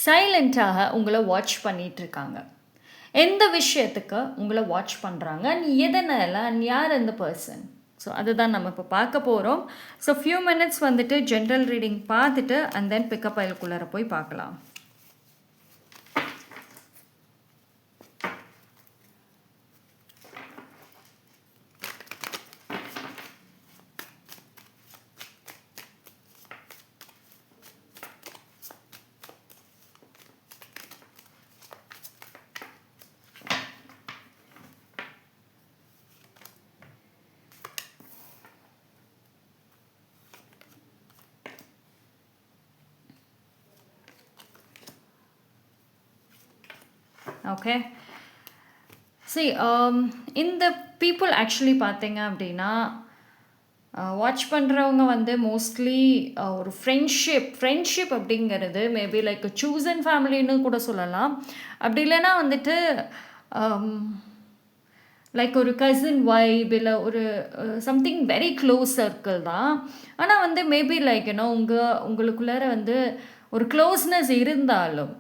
சைலண்ட்டாக உங்கள வாட்ச் பண்ணிட்டுருக்காங்க. எந்த விஷயத்துக்கு உங்கள வாட்ச் பண்றாங்க? எதனால? யார் அந்த பெர்சன்? ஸோ அதுதான் நம்ம இப்போ பார்க்க போறோம். ஸோ ஃபியூ மினிட்ஸ் வந்துட்டு ஜென்ரல் ரீடிங் பார்த்துட்டு அண்ட் தென் பிக்கப் ஃபைலுக்குள்ளார போய் பார்க்கலாம். ஓகே. See, இந்த பீப்புள் ஆக்சுவலி பார்த்தீங்க அப்படின்னா, வாட்ச் பண்ணுறவங்க வந்து மோஸ்ட்லி ஒரு ஃப்ரெண்ட்ஷிப் அப்படிங்கிறது மேபி லைக் சூசன் ஃபேமிலின்னு கூட சொல்லலாம். அப்படி இல்லைன்னா வந்துட்டு லைக் ஒரு கசின் வைப் இல்லை ஒரு சம்திங் வெரி க்ளோஸ் சர்க்கிள் தான். ஆனால் வந்து மேபி லைக் உங்களுக்குள்ளார வந்து ஒரு க்ளோஸ்னஸ் இருந்தாலும்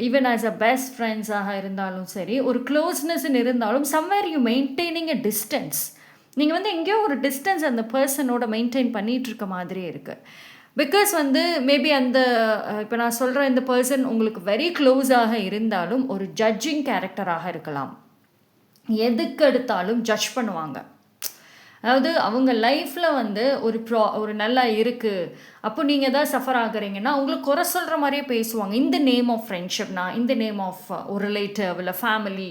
ஈவன் ஆஸ் அ பெஸ்ட் ஃப்ரெண்ட்ஸாக இருந்தாலும் சரி, ஒரு க்ளோஸ்னஸ்ன்னு இருந்தாலும் somewhere you maintaining a distance. நீங்கள் வந்து எங்கேயோ ஒரு டிஸ்டன்ஸ் அந்த பர்சனோட மெயின்டைன் பண்ணிகிட்டு இருக்க மாதிரியே இருக்குது. பிகாஸ் வந்து மேபி அந்த இப்போ நான் சொல்கிற இந்த பர்சன் உங்களுக்கு வெரி க்ளோஸாக இருந்தாலும் ஒரு ஜட்ஜிங் கேரக்டராக இருக்கலாம். எதுக்கு எடுத்தாலும் ஜட்ஜ் பண்ணுவாங்க. அதாவது அவங்க லைஃப்பில் வந்து ஒரு நல்லா இருக்குது, அப்போ நீங்கள் எதாவது சஃபர் ஆகுறீங்கன்னா அவங்களுக்கு குறை சொல்கிற மாதிரியே பேசுவாங்க. இந்த நேம் ஆஃப் ஃப்ரெண்ட்ஷிப், நான் இந்த நேம் ஆஃப் ஒரு ரிலேட்டிவ் இல்லை ஃபேமிலி,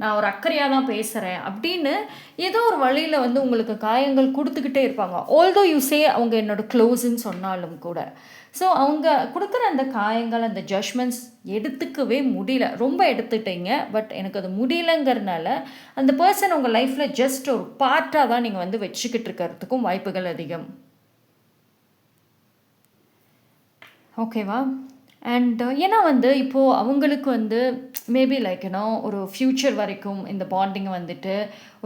நான் ஒரு அக்கறையாக தான் பேசுகிறேன் அப்படின்னு ஏதோ ஒரு வழியில் வந்து உங்களுக்கு காயங்கள் கொடுத்துக்கிட்டே இருப்பாங்க. ஆல்தோ யூ சே அவங்க என்னோட க்ளோஸ்ன்னு சொன்னாலும் கூட. ஸோ அவங்க கொடுக்குற அந்த காயங்கள், அந்த ஜட்ஜ்மெண்ட்ஸ் எடுத்துக்கவே முடியல. ரொம்ப எடுத்துட்டீங்க, பட் எனக்கு அது முடியலங்கிறதுனால அந்த பர்சன் உங்கள் லைஃப்பில் ஜஸ்ட் ஒரு பார்ட்டாக தான் நீங்கள் வந்து வச்சுக்கிட்டு இருக்கிறதுக்கும் வாய்ப்புகள் அதிகம். ஓகேவா? அண்ட் ஏன்னா வந்து இப்போது அவங்களுக்கு வந்து மேபி லைக் ஒரு ஃப்யூச்சர் வரைக்கும் இந்த பாண்டிங் வந்துட்டு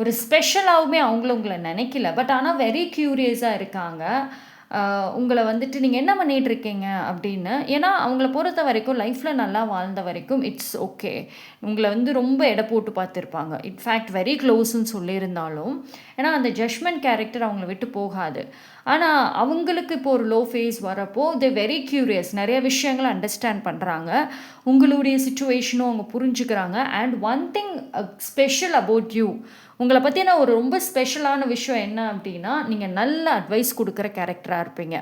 ஒரு ஸ்பெஷலாகவுமே உங்களை நினைக்கல. பட் ஆனால் வெரி க்யூரியஸாக இருக்காங்க. உங்களை வந்துட்டு நீங்கள் என்ன பண்ணிகிட்டு இருக்கீங்க அப்படின்னு. ஏன்னா அவங்கள பொறுத்த வரைக்கும் லைஃப்பில் நல்லா வாழ்ந்த வரைக்கும் இட்ஸ் ஓகே. உங்களை வந்து ரொம்ப எடை போட்டு பார்த்துருப்பாங்க. இன்ஃபேக்ட் வெரி க்ளோஸ்ன்னு சொல்லியிருந்தாலும் ஏன்னா அந்த ஜட்ஜ்மெண்ட் கேரக்டர் அவங்கள விட்டு போகாது. ஆனால் அவங்களுக்கு இப்போ ஒரு லோ ஃபேஸ் வரப்போ தே வெரி க்யூரியஸ், நிறைய விஷயங்களை அண்டர்ஸ்டாண்ட் பண்ணுறாங்க. உங்களுடைய சிச்சுவேஷனும் அவங்க புரிஞ்சுக்கிறாங்க. And one thing special about you, உங்களை பற்றின ஒரு ரொம்ப ஸ்பெஷலான விஷயம் என்ன அப்படின்னா, நீங்கள் நல்ல அட்வைஸ் கொடுக்குற கேரக்டராக இருப்பீங்க.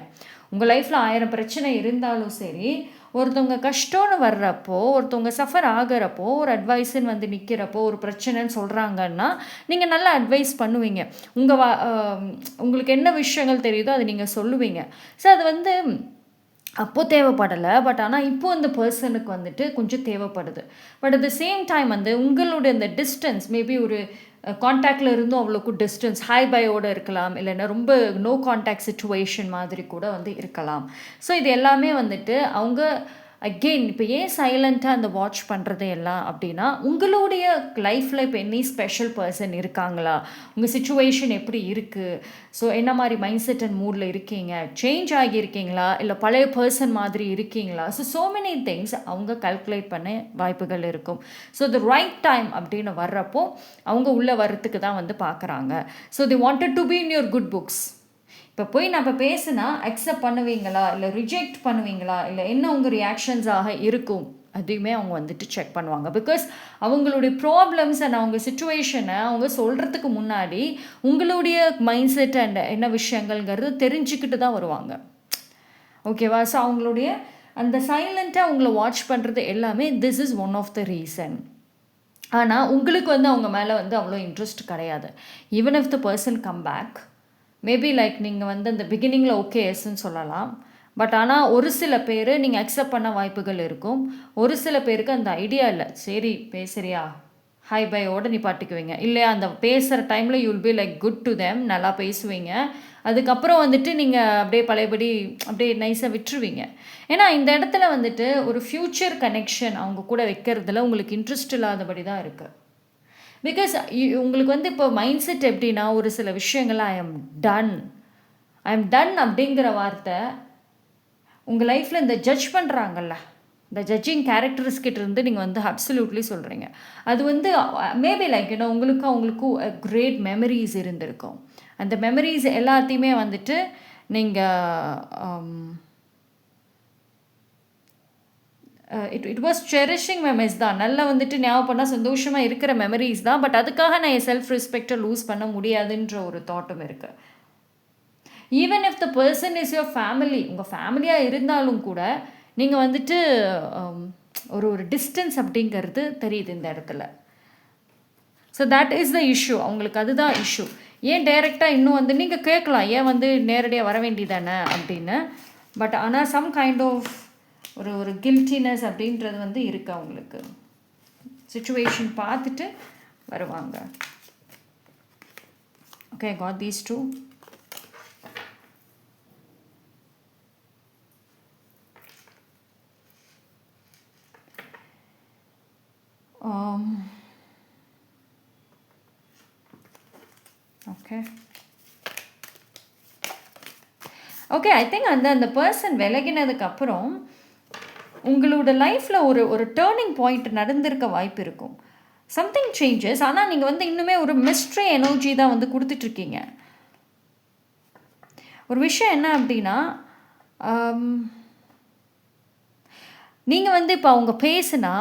உங்கள் லைஃப்பில் 1000 பிரச்சனை இருந்தாலும் சரி, ஒருத்தவங்க கஷ்டம்னு வர்றப்போ, ஒருத்தவங்க சஃபர் ஆகிறப்போ, ஒரு அட்வைஸுன்னு வந்து நிற்கிறப்போ, ஒரு பிரச்சனைன்னு சொல்கிறாங்கன்னா நீங்கள் நல்லா அட்வைஸ் பண்ணுவீங்க. உங்களுக்கு என்ன விஷயங்கள் தெரியுதோ அதை நீங்கள் சொல்லுவீங்க. ஸோ அது வந்து அப்போது தேவைப்படலை, பட் ஆனால் இப்போ அந்த பர்சனுக்கு வந்துட்டு கொஞ்சம் தேவைப்படுது. But at the same time வந்து உங்களுடைய அந்த டிஸ்டன்ஸ் மேபி ஒரு காண்டாக்டில் இருந்தும் அவ்வளோக்கு டிஸ்டன்ஸ் ஹை பையோடு இருக்கலாம், இல்லைன்னா ரொம்ப நோ காண்டாக்ட் சிச்சுவேஷன் மாதிரி கூட வந்து இருக்கலாம். ஸோ இது எல்லாமே வந்துட்டு அவங்க அகெயின் இப்போ ஏன் சைலண்ட்டாக அந்த வாட்ச் பண்ணுறது எல்லாம் அப்படின்னா, உங்களுடைய லைஃப்பில் இப்போ எனி ஸ்பெஷல் பர்சன் இருக்காங்களா, உங்கள் சிச்சுவேஷன் எப்படி இருக்குது, ஸோ என்ன மாதிரி மைண்ட் செட் அண்ட் மூடில் இருக்கீங்க, சேஞ்ச் ஆகியிருக்கீங்களா, இல்லை பழைய பர்சன் மாதிரி இருக்கீங்களா. ஸோ மெனி திங்ஸ் அவங்க கால்குலேட் பண்ண வாய்ப்புகள் இருக்கும். ஸோ த ரைட் டைம் அப்படின்னு வர்றப்போ அவங்க உள்ளே வர்றதுக்கு தான் வந்து பார்க்குறாங்க. So the wanted to be in your good books. இப்போ போய் நம்ம பேசுனா அக்செப்ட் பண்ணுவீங்களா, இல்லை ரிஜெக்ட் பண்ணுவீங்களா, இல்லை என்ன உங்கள் ரியாக்ஷன்ஸாக இருக்கும், அதையுமே அவங்க வந்துட்டு செக் பண்ணுவாங்க. பிகாஸ் அவங்களுடைய ப்ராப்ளம்ஸ் அண்ட் அவங்க சிச்சுவேஷனை அவங்க சொல்கிறதுக்கு முன்னாடி உங்களுடைய மைண்ட் செட் அண்ட் என்ன விஷயங்கள்ங்கிறது தெரிஞ்சுக்கிட்டு தான் வருவாங்க. ஓகேவா? ஸோ அவங்களுடைய அந்த சைலண்ட்டாக உங்களை வாட்ச் பண்ணுறது எல்லாமே this is one of the reason. ஆனால் உங்களுக்கு வந்து அவங்க மேலே வந்து அவ்வளோ இன்ட்ரெஸ்ட் கிடையாது. Even if the person come back, maybe like நீங்கள் வந்து அந்த பிகினிங்கில் ஓகே எஸ்ன்னு சொல்லலாம். பட் ஆனால் ஒரு சில பேர் நீங்கள் அக்செப்ட் பண்ண வாய்ப்புகள் இருக்கும். ஒரு சில பேருக்கு அந்த ஐடியா இல்லை. சரி பேசுறியா, ஹை பையோடு நீ பாட்டுக்குவீங்க. இல்லையா அந்த பேசுகிற டைமில் you'll be like good to them, நல்லா பேசுவீங்க. அதுக்கப்புறம் வந்துட்டு நீங்கள் அப்படியே பழையபடி அப்படியே நைஸாக விட்டுருவீங்க. ஏன்னா இந்த இடத்துல வந்துட்டு ஒரு ஃப்யூச்சர் கனெக்ஷன் அவங்க கூட வைக்கிறதுல உங்களுக்கு இன்ட்ரெஸ்ட் இல்லாதபடி தான் இருக்குது. பிகாஸ் உங்களுக்கு வந்து இப்போ மைண்ட் செட் எப்படின்னா, ஒரு சில விஷயங்கள் ஐ எம் டன் அப்படிங்கிற வார்த்தை உங்கள் லைஃப்பில் இந்த ஜட்ஜ் பண்ணுறாங்கல்ல, இந்த ஜட்ஜிங் கேரக்டர்ஸ் கிட்ட இருந்து நீங்கள் வந்து அப்சல்யூட்லி சொல்கிறீங்க. அது வந்து மேபி லைக் உங்களுக்கும் அவங்களுக்கும் கிரேட் மெமரிஸ் இருந்திருக்கும். அந்த மெமரிஸ் எல்லாத்தையுமே வந்துட்டு நீங்கள் இட் வாஸ் செரிஷிங் மெமரிஸ் தான். நல்லா வந்துட்டு ஞாபகம் பண்ணால் சந்தோஷமாக இருக்கிற மெமரிஸ் தான். பட் அதுக்காக நான் என் செல்ஃப் ரெஸ்பெக்டை லூஸ் பண்ண முடியாதுன்ற ஒரு தாட்டும் இருக்குது. Even if the person is your family, உங்கள் ஃபேமிலியாக இருந்தாலும் கூட நீங்கள் வந்துட்டு ஒரு டிஸ்டன்ஸ் அப்படிங்கிறது தெரியுது இந்த இடத்துல. So that is the issue. அவங்களுக்கு அதுதான் இஷ்யூ. ஏன் டைரெக்டாக இன்னும் வந்து நீங்கள் கேட்கலாம், ஏன் வந்து நேரடியாக வர வேண்டியதானே அப்படின்னு. பட் ஆனால் சம் கைண்ட் ஆஃப் ஒரு கில்ட்டினஸ் அப்படின்றது வந்து இருக்குது அவங்களுக்கு. சிச்சுவேஷன் பார்த்துட்டு வருவாங்க. Okay, got these two. Okay, I think அந்த பர்சன் விலகினதுக்கப்புறம் உங்களோட லைஃப்பில் ஒரு டேர்னிங் பாயிண்ட் நடந்திருக்க வாய்ப்பு இருக்கும். Something changes. ஆனால் நீங்கள் வந்து இன்னுமே ஒரு மிஸ்ட்ரி எனர்ஜி தான் வந்து கொடுத்துட்ருக்கீங்க. ஒரு விஷயம் என்ன அப்படின்னா, நீங்கள் வந்து இப்போ அவங்க பேசுனா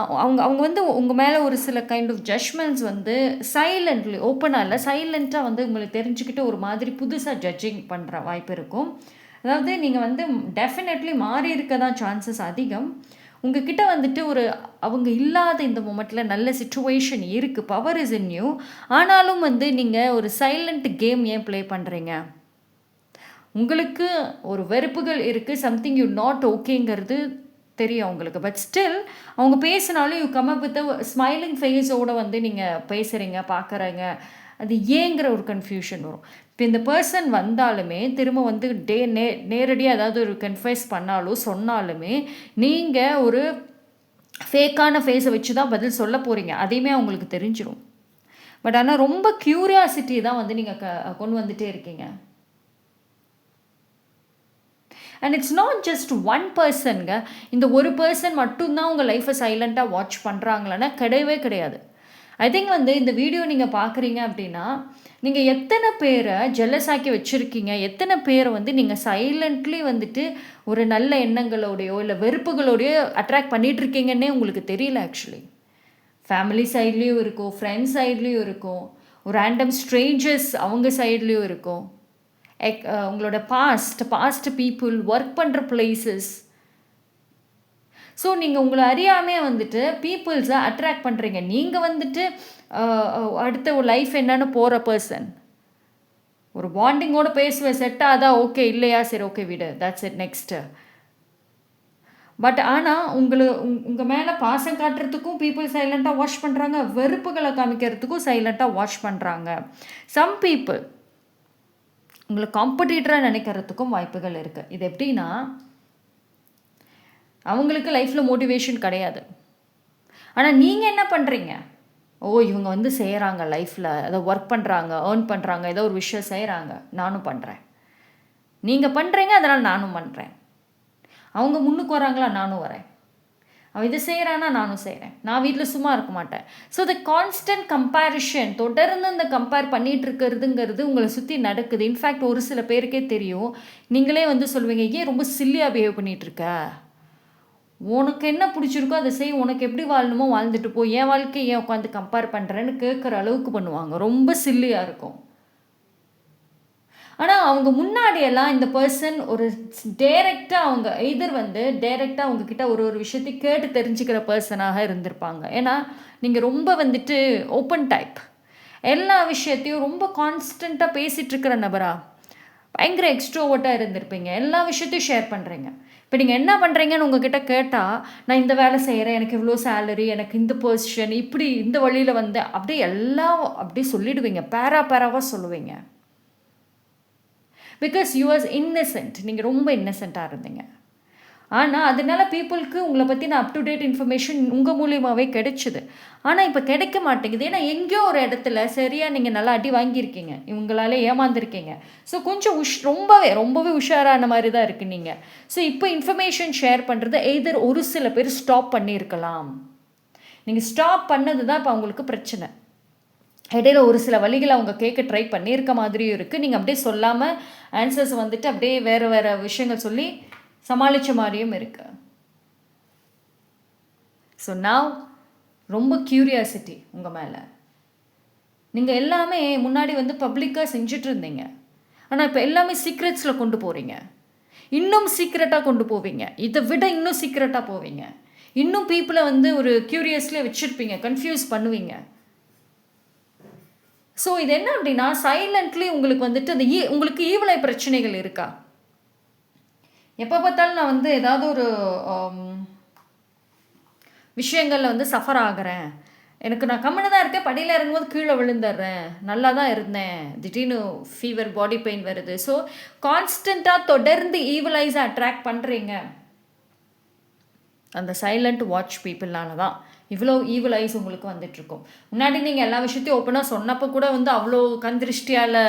அவங்க வந்து உங்கள் மேலே ஒரு சில கைண்ட் ஆஃப் ஜட்ஜ்மெண்ட்ஸ் வந்து சைலண்ட்லி, ஓப்பனாக இல்லை, சைலண்ட்டாக வந்து உங்களுக்கு தெரிஞ்சுக்கிட்டு ஒரு மாதிரி புதுசாக ஜட்ஜிங் பண்ணுற வாய்ப்பு இருக்கும். அதாவது நீங்கள் வந்து டெஃபினெட்லி மாறி இருக்க தான் சான்சஸ் அதிகம். உங்ககிட்ட வந்துட்டு அவங்க இல்லாத இந்த மொமெண்ட்டில் நல்ல சிச்சுவேஷன் இருக்குது, பவர் இஸ் இன் யூ. ஆனாலும் வந்து நீங்கள் ஒரு சைலண்ட் கேம் ஏன் ப்ளே பண்ணுறீங்க? உங்களுக்கு ஒரு வெறுப்புகள் இருக்குது, சம்திங் யூ நாட் ஓகேங்கிறது தெரியும் அவங்களுக்கு. பட் ஸ்டில் அவங்க பேசினாலும் you come up with smiling ஃபேஸோடு வந்து நீங்கள் பேசுகிறீங்க, பார்க்குறீங்க. அது ஏங்கிற ஒரு கன்ஃபியூஷன் வரும். இப்போ இந்த பர்சன் வந்தாலுமே திரும்ப வந்து நேரடியாக ஏதாவது ஒரு கன்ஃபைஸ் பண்ணாலும் சொன்னாலுமே நீங்கள் ஒரு ஃபேக்கான ஃபேஸை வச்சு தான் பதில் சொல்ல போகிறீங்க. அதையுமே அவங்களுக்கு தெரிஞ்சிடும். பட் ஆனால் ரொம்ப க்யூரியாசிட்டி தான் வந்து நீங்கள் கொண்டு வந்துகிட்டே இருக்கீங்க. And it's not just one பர்சனுங்க. இந்த ஒரு பர்சன் மட்டும்தான் உங்கள் லைஃப்பை சைலண்ட்டாக வாட்ச் பண்ணுறாங்களான்னா கிடையவே கிடையாது. ஐ திங்க் வந்து இந்த வீடியோ நீங்கள் பார்க்குறீங்க அப்படின்னா நீங்கள் எத்தனை பேரை ஜெலஸ் ஆக்கி வச்சுருக்கீங்க, எத்தனை பேரை வந்து நீங்கள் சைலண்ட்லி வந்துட்டு ஒரு நல்ல எண்ணங்களோடையோ இல்லை வெறுப்புகளோடையோ அட்ராக்ட் பண்ணிகிட்ருக்கீங்கன்னே உங்களுக்கு தெரியல. ஆக்சுவலி ஃபேமிலி சைட்லேயும் இருக்கும், ஃப்ரெண்ட்ஸ் சைட்லேயும் இருக்கும், ஒரு ரேண்டம் ஸ்ட்ரேஞ்சர்ஸ் அவங்க சைட்லேயும் இருக்கும், உங்களோட பாஸ்ட் பீப்புள், ஒர்க் பண்ணுற பிளேசஸ். ஸோ நீங்கள் உங்களை அறியாமே வந்துட்டு பீப்புள்ஸை அட்ராக்ட் பண்ணுறீங்க. நீங்கள் வந்துட்டு அடுத்த ஒரு லைஃப் என்னன்னு போகிற பர்சன். ஒரு பாண்டிங்கோடு பேசுவேன், செட் ஆதா ஓகே, இல்லையா சரி ஓகே விடு, தட்ஸ் இட், நெக்ஸ்ட்டு. பட் ஆனால் உங்கள் மேலே பாசம் காட்டுறதுக்கும் பீப்புள் சைலண்ட்டாக வாட்ச் பண்ணுறாங்க, வெறுப்புகளை காமிக்கிறதுக்கும் சைலண்ட்டாக வாட்ச் பண்ணுறாங்க. சம் பீப்புள் உங்களை காம்படிட்டராக நினைக்கிறதுக்கும் வாய்ப்புகள் இருக்குது. இது எப்படின்னா, அவங்களுக்கு லைஃப்பில் மோட்டிவேஷன் கிடையாது. ஆனால் நீங்கள் என்ன பண்ணுறீங்க? இவங்க வந்து செய்கிறாங்க லைஃப்பில், ஏதோ ஒர்க் பண்ணுறாங்க, ஏர்ன் பண்ணுறாங்க, ஏதோ ஒரு விஷயம் செய்கிறாங்க, நானும் பண்ணுறேன். நீங்கள் பண்ணுறீங்க, அதனால் நானும் பண்ணுறேன். அவங்க முன்னுக்கு வராங்களா, நானும் வரேன். அவன் இதை செய்கிறான்னா நானும் செய்கிறேன். நான் வீட்டில் சும்மா இருக்க மாட்டேன். ஸோ த கான்ஸ்டன்ட் கம்பேரிஷன், தொடர்ந்து இந்த கம்பேர் பண்ணிகிட்டு இருக்கிறதுங்கிறது உங்களை சுற்றி நடக்குது. இன்ஃபேக்ட் ஒரு சில பேருக்கே தெரியும். நீங்களே வந்து சொல்லுவீங்க, ஏன் ரொம்ப சில்லியாக பிஹேவ் பண்ணிகிட்ருக்க, உனக்கு என்ன பிடிச்சிருக்கோ அதை செய், உனக்கு எப்படி வாழணுமோ வாழ்ந்துட்டு போ, என் வாழ்க்கையை ஏன் உட்காந்து கம்பேர் பண்ணுறேன்னு கேட்குற அளவுக்கு பண்ணுவாங்க. ரொம்ப சில்லியாக இருக்கும். ஆனால் அவங்க முன்னாடியெல்லாம் இந்த பர்சன் ஒரு டைரெக்டாக அவங்க எதிர் வந்து டைரெக்டாக அவங்கக்கிட்ட ஒரு விஷயத்தை கேட்டு தெரிஞ்சுக்கிற பர்சனாக இருந்திருப்பாங்க. ஏன்னா நீங்கள் ரொம்ப வந்துட்டு ஓப்பன் டைப், எல்லா விஷயத்தையும் ரொம்ப கான்ஸ்டண்ட்டாக பேசிகிட்ருக்கிற நபரா, பயங்கர எக்ஸ்ட்ரோவர்ட்டாக இருந்திருப்பீங்க. எல்லா விஷயத்தையும் ஷேர் பண்ணுறீங்க. இப்போ நீங்கள் என்ன பண்ணுறீங்கன்னு உங்ககிட்ட கேட்டால், நான் இந்த வேலை செய்கிறேன், எனக்கு இவ்வளோ சேலரி, எனக்கு இந்த பொசிஷன், இப்படி இந்த வழியில் வந்து அப்படியே எல்லாம் அப்படியே சொல்லிடுவீங்க, பேராவாக சொல்லுவீங்க. Because you was Innocent. நீங்கள் ரொம்ப இன்னசென்ட்டாக இருந்தீங்க. ஆனால் அதனால பீப்புளுக்கு உங்களை பற்றின அப் டு டேட் இன்ஃபர்மேஷன் உங்கள் மூலியமாகவே கிடைச்சிது. ஆனால் இப்போ கிடைக்க மாட்டேங்குது. ஏன்னா எங்கேயோ ஒரு இடத்துல சரியாக நீங்கள் நல்லா அடி வாங்கியிருக்கீங்க, இவங்களால ஏமாந்துருக்கீங்க. ஸோ கொஞ்சம் ரொம்பவே ரொம்பவே உஷாரான மாதிரி தான் இருக்குது நீங்கள். ஸோ இப்போ இன்ஃபர்மேஷன் ஷேர் பண்ணுறது எய்தர் ஒரு சில பேர் ஸ்டாப் பண்ணியிருக்கலாம். நீங்கள் ஸ்டாப் பண்ணது தான் இப்போ அவங்களுக்கு பிரச்சனை. இடையில ஒரு சில வழிகளை அவங்க கேட்க ட்ரை பண்ணியிருக்க மாதிரியும் இருக்குது. நீங்கள் அப்படியே சொல்லாமல் ஆன்சர்ஸ் வந்துட்டு அப்படியே வேறு வேறு விஷயங்கள் சொல்லி சமாளித்த மாதிரியும் இருக்கு. ஸோ நான் ரொம்ப க்யூரியாசிட்டி உங்கள் மேலே. நீங்கள் எல்லாமே முன்னாடி வந்து பப்ளிக்காக செஞ்சுட்டு இருந்தீங்க, ஆனால் இப்போ எல்லாமே சீக்ரெட்ஸில் கொண்டு போகிறீங்க. இன்னும் சீக்ரெட்டாக கொண்டு போவீங்க, இதை விட இன்னும் சீக்ரெட்டாக போவீங்க. இன்னும் பீப்புளை வந்து ஒரு க்யூரியஸ்லேயே வச்சுருப்பீங்க, கன்ஃபியூஸ் பண்ணுவீங்க. ஸோ இது என்ன அப்படின்னா சைலண்ட்லி உங்களுக்கு வந்துட்டு அந்த உங்களுக்கு ஈவலை பிரச்சனைகள் இருக்கா? எப்போ பார்த்தாலும் நான் வந்து ஏதாவது ஒரு விஷயங்களில் வந்து சஃபர் ஆகிறேன், எனக்கு நான் கம்முன்னு தான் இருக்கேன், படியில் இறங்கும்போது கீழே விழுந்துடுறேன், நல்லா தான் இருந்தேன், திடீர்னு ஃபீவர், பாடி பெயின் வருது. ஸோ கான்ஸ்டண்ட்டாக தொடர்ந்து ஈவலைஸை அட்ராக்ட் பண்ணுறீங்க. அந்த சைலண்ட் வாட்ச் பீப்புள்னால தான் இவ்வளோ ஈவில் ஐஸ் உங்களுக்கு வந்துட்டுருக்கும். முன்னாடி நீங்கள் எல்லா விஷயத்தையும் ஓப்பனாக சொன்னப்போ கூட வந்து அவ்வளோ கந்திருஷ்டியால்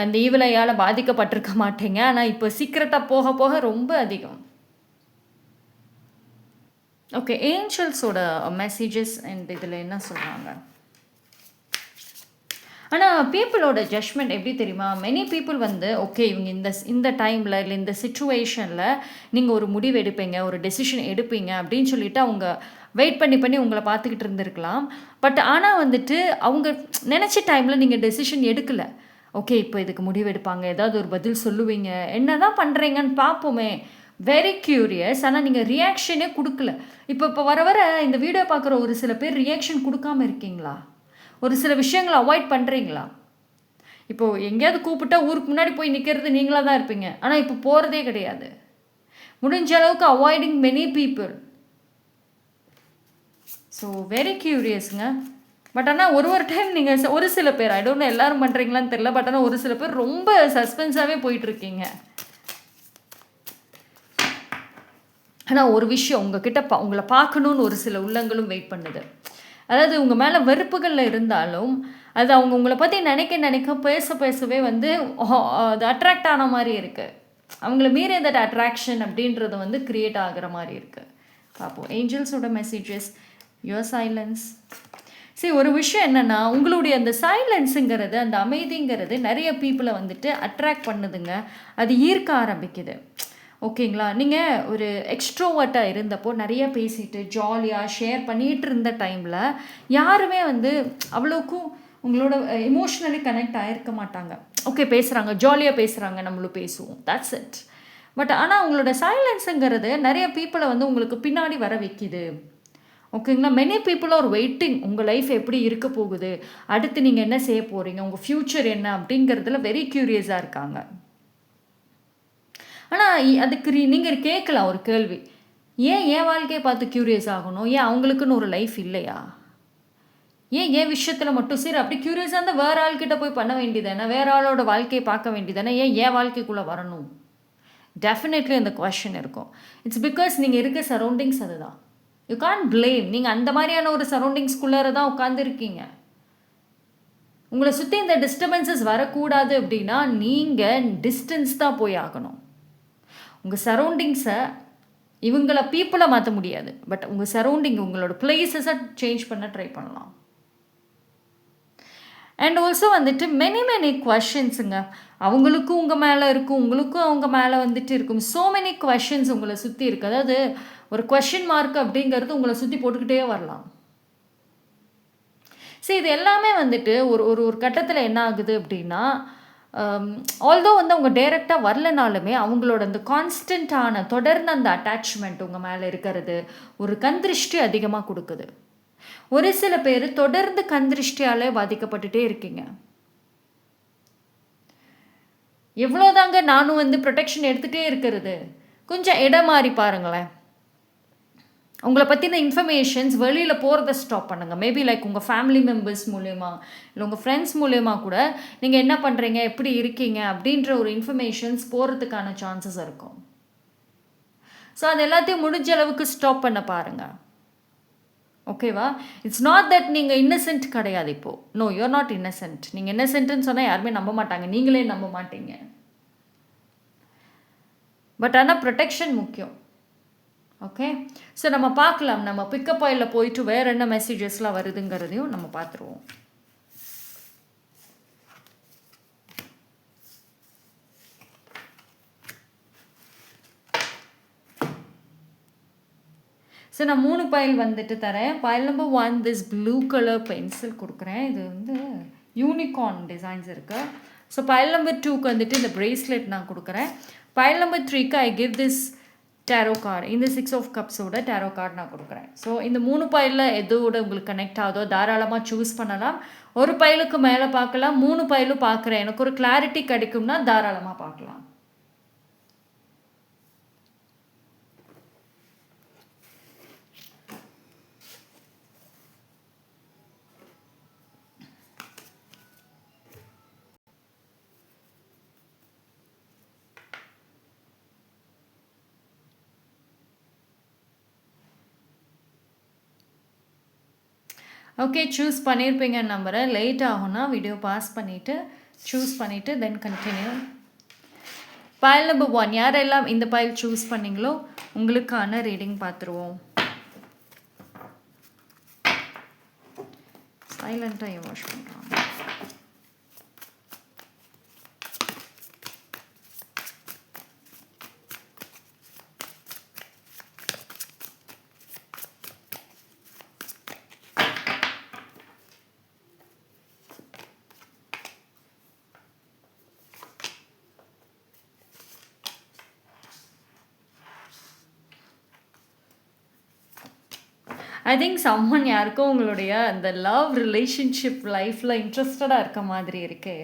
அந்த ஈவிலையால் பாதிக்கப்பட்டிருக்க மாட்டீங்க. ஆனால் இப்போ சீக்கிரட்டாக போக போக ரொம்ப அதிகம். ஓகே, ஏஞ்சல்ஸோட மெசேஜஸ் அண்ட் இதில் என்ன சொல்கிறாங்க? ஆனால் பீப்புளோட ஜட்ஜ்மெண்ட் எப்படி தெரியுமா? மெனி பீப்புள் வந்து ஓகே இவங்க இந்த டைமில் இல்லை இந்த சிச்சுவேஷனில் நீங்கள் ஒரு முடிவு எடுப்பீங்க, ஒரு டெசிஷன் எடுப்பீங்க அப்படின்னு சொல்லிட்டு அவங்க வெயிட் பண்ணி உங்களை பார்த்துக்கிட்டு இருந்திருக்கலாம். பட் ஆனால் வந்துட்டு அவங்க நினச்ச டைமில் நீங்கள் டெசிஷன் எடுக்கலை. ஓகே இப்போ இதுக்கு முடிவு எடுப்பாங்க, ஏதாவது ஒரு பதில் சொல்லுவீங்க, என்ன தான் பண்ணுறீங்கன்னு பார்ப்போமே, வெரி க்யூரியஸ். ஆனால் நீங்கள் ரியாக்ஷனே கொடுக்கல. இப்போ வர வர இந்த வீடியோ பார்க்குற ஒரு சில பேர் ரியாக்ஷன் கொடுக்காமல் இருக்கீங்களா? ஒரு சில விஷயங்களை அவாய்ட் பண்ணுறீங்களா? இப்போது எங்கேயாவது கூப்பிட்டா ஊருக்கு முன்னாடி போய் நிற்கிறது நீங்களாக தான் இருப்பீங்க, ஆனால் இப்போ போகிறதே கிடையாது. முடிஞ்ச அளவுக்கு avoiding many people. So very க்யூரியஸ்ங்க. பட் ஆனால் ஒரு டைம் நீங்கள் ஒரு சில பேர், ஐ டோன்ட் நோ எல்லோரும் பண்ணுறீங்களான்னு தெரியல, பட் ஆனால் ஒரு சில பேர் ரொம்ப சஸ்பென்ஸாகவே போயிட்டுருக்கீங்க. ஆனால் ஒரு விஷயம் உங்ககிட்ட உங்களை பார்க்கணுன்னு ஒரு சில உள்ளங்களும் வெயிட் பண்ணுது. அதாவது உங்கள் மேலே வெறுப்புகளில் இருந்தாலும் அது அவங்க உங்களை பற்றி நினைக்க பேசவே வந்து அது அட்ராக்ட் ஆன மாதிரி இருக்குது. அவங்கள மீறி அந்த அட்ராக்ஷன் அப்படின்றது வந்து க்ரியேட் ஆகிற மாதிரி இருக்குது. பார்ப்போம் ஏஞ்சல்ஸோட மெசேஜஸ். Your silence. சரி, ஒரு விஷயம் என்னென்னா உங்களுடைய அந்த சைலன்ஸுங்கிறது, அந்த அமைதிங்கிறது நிறைய பீப்புளை வந்துட்டு அட்ராக்ட் பண்ணுதுங்க, அது ஈர்க்க ஆரம்பிக்குது. ஓகேங்களா? நீங்கள் ஒரு எக்ஸ்ட்ரோவர்ட்டாக இருந்தப்போ நிறைய பேசிட்டு ஜாலியாக ஷேர் பண்ணிகிட்டு இருந்த டைமில் யாருமே வந்து அவ்வளோக்கும் உங்களோட எமோஷ்னலி கனெக்ட் ஆகிருக்க மாட்டாங்க. ஓகே பேசுகிறாங்க, ஜாலியாக பேசுகிறாங்க, நம்மளும் பேசுவோம், தட்ஸ் இட். பட் ஆனால் உங்களோட சைலன்ஸுங்கிறது நிறைய பீப்புளை வந்து உங்களுக்கு பின்னாடி வர வைக்கிது. ஓகேங்களா? Many people are waiting. உங்கள் லைஃப் எப்படி இருக்க போகுது, அடுத்து நீங்கள் என்ன செய்ய போகிறீங்க, உங்கள் ஃப்யூச்சர் என்ன அப்படிங்கிறதுல வெரி க்யூரியஸாக இருக்காங்க. ஆனால் அதுக்கு நீங்கள் கேட்கலாம் ஒரு கேள்வி, ஏன் என் வாழ்க்கையை பார்த்து க்யூரியஸ் ஆகணும்? ஏன் அவங்களுக்குன்னு ஒரு லைஃப் இல்லையா? ஏன் என் விஷயத்தில் மட்டும் சரி அப்படி க்யூரியஸாக இருந்தால் வேறு ஆள்கிட்ட போய் பண்ண வேண்டியதானே, வேறு ஆளோட வாழ்க்கையை பார்க்க வேண்டியதானே, ஏன் என் வாழ்க்கைக்குள்ளே வரணும்? டெஃபினெட்லி அந்த கொஷின் இருக்கும். இட்ஸ் பிகாஸ் நீங்கள் இருக்க சரௌண்டிங்ஸ் அதுதான். You can't blame. நீங்கள் அந்த மாதிரியான ஒரு சரௌண்டிங்ஸ்குள்ளார தான் உட்காந்துருக்கீங்க. உங்களை சுற்றி இந்த டிஸ்டர்பன்சஸ் வரக்கூடாது அப்படின்னா நீங்கள் டிஸ்டன்ஸ் தான் போய் ஆகணும். உங்கள் சரௌண்டிங்ஸை இவங்கள பீப்புளை மாற்ற முடியாது, பட் உங்கள் சரௌண்டிங் உங்களோட பிளேசஸை சேஞ்ச் பண்ண ட்ரை பண்ணலாம். அண்ட் ஆல்சோ வந்துட்டு மெனி கொஷின்ஸுங்க, அவங்களுக்கும் உங்கள் மேலே இருக்கும், உங்களுக்கும் அவங்க மேலே வந்துட்டு இருக்கும். ஸோ மெனி கொஷின்ஸ் உங்களை சுற்றி இருக்குது. அதாவது ஒரு கொஷின் மார்க் அப்படிங்கிறது உங்களை சுற்றி போட்டுக்கிட்டே வரலாம். சரி, இது எல்லாமே வந்துட்டு ஒரு ஒரு கட்டத்தில் என்ன ஆகுது அப்படின்னா, ஆல்தோ வந்து அவங்க டைரெக்டாக வரலனாலுமே அவங்களோட அந்த கான்ஸ்டண்ட்டான தொடர்ந்து அந்த அட்டாச்மெண்ட் உங்கள் மேலே இருக்கிறது ஒரு கண்திருஷ்டி அதிகமாக கொடுக்குது. ஒரு சில பேர் தொடர்ந்து கண்திருஷ்டியாலே பாதிக்கப்பட்டுட்டே இருக்கீங்க. எவ்வளோதாங்க நானும் வந்து ப்ரொடெக்ஷன் எடுத்துகிட்டே இருக்கிறது, கொஞ்சம் இடம் மாறி பாருங்களேன். உங்களை பற்றின இன்ஃபர்மேஷன்ஸ் வெளியில் போகிறத ஸ்டாப் பண்ணுங்கள். மேபி லைக் உங்கள் ஃபேமிலி மெம்பர்ஸ் மூலயமா இல்லை உங்கள் ஃப்ரெண்ட்ஸ் மூலயமா கூட நீங்கள் என்ன பண்ணுறீங்க, எப்படி இருக்கீங்க அப்படின்ற ஒரு இன்ஃபர்மேஷன்ஸ் போகிறதுக்கான சான்சஸ் இருக்கும். ஸோ அது எல்லாத்தையும் முடிஞ்ச அளவுக்கு ஸ்டாப் பண்ண பாருங்கள். ஓகேவா? இட்ஸ் நாட் தட் நீங்கள் இன்னசென்ட் கிடையாது இப்போது. No, you're not innocent. நீங்கள் இன்னசென்ட்னு சொன்னால் யாருமே நம்ப மாட்டாங்க, நீங்களே நம்ப மாட்டீங்க. பட் ஆனால் ப்ரொடெக்ஷன் முக்கியம். ஓகே, ஸோ நம்ம பார்க்கலாம். நம்ம பிக்கப் ஆயிலில் போயிட்டு வேறு என்ன மெசேஜஸ்லாம் வருதுங்கிறதையும் நம்ம பார்த்துருவோம். ஸோ நான் 3 பைல் வந்துட்டு தரேன். Pile number 1 this blue colour pencil கொடுக்குறேன். இது வந்து யூனிகார்ன் டிசைன்ஸ் இருக்குது. ஸோ பைல் நம்பர் 2க்கு வந்துட்டு இந்த ப்ரேஸ்லெட் நான் கொடுக்குறேன். பைல் நம்பர் 3க்கு I give this tarot card. இந்த 6 ஆஃப் கப்ஸோட டேரோ கார்டு நான் கொடுக்குறேன். ஸோ இந்த 3 பைலில் எதோட உங்களுக்கு கனெக்ட் ஆகுதோ தாராளமாக சூஸ் பண்ணலாம். ஒரு பைலுக்கு மேலே பார்க்கலாம், 3 பைலும் பார்க்குறேன், எனக்கு ஒரு கிளாரிட்டி கிடைக்கும்னா தாராளமாக பார்க்கலாம். ஓகே, சூஸ் பண்ணியிருப்பீங்கன்னு நம்புகிறேன். லேட் ஆகும்னா வீடியோ பாஸ் பண்ணிவிட்டு சூஸ் பண்ணிவிட்டு தென் கண்டினியூ. பைல் நம்பர் 1 யாரெல்லாம் இந்த பைல் சூஸ் பண்ணிங்களோ உங்களுக்கான ரீடிங் பார்த்துருவோம். சைலண்ட்டாக வாஷ் பண்ணுறாங்க. ஐ திங்க் சம்மன் யாருக்கும் உங்களுடைய அந்த லவ் ரிலேஷன்ஷிப் லைஃப்பில் இன்ட்ரெஸ்டடாக இருக்க மாதிரி இருக்கு.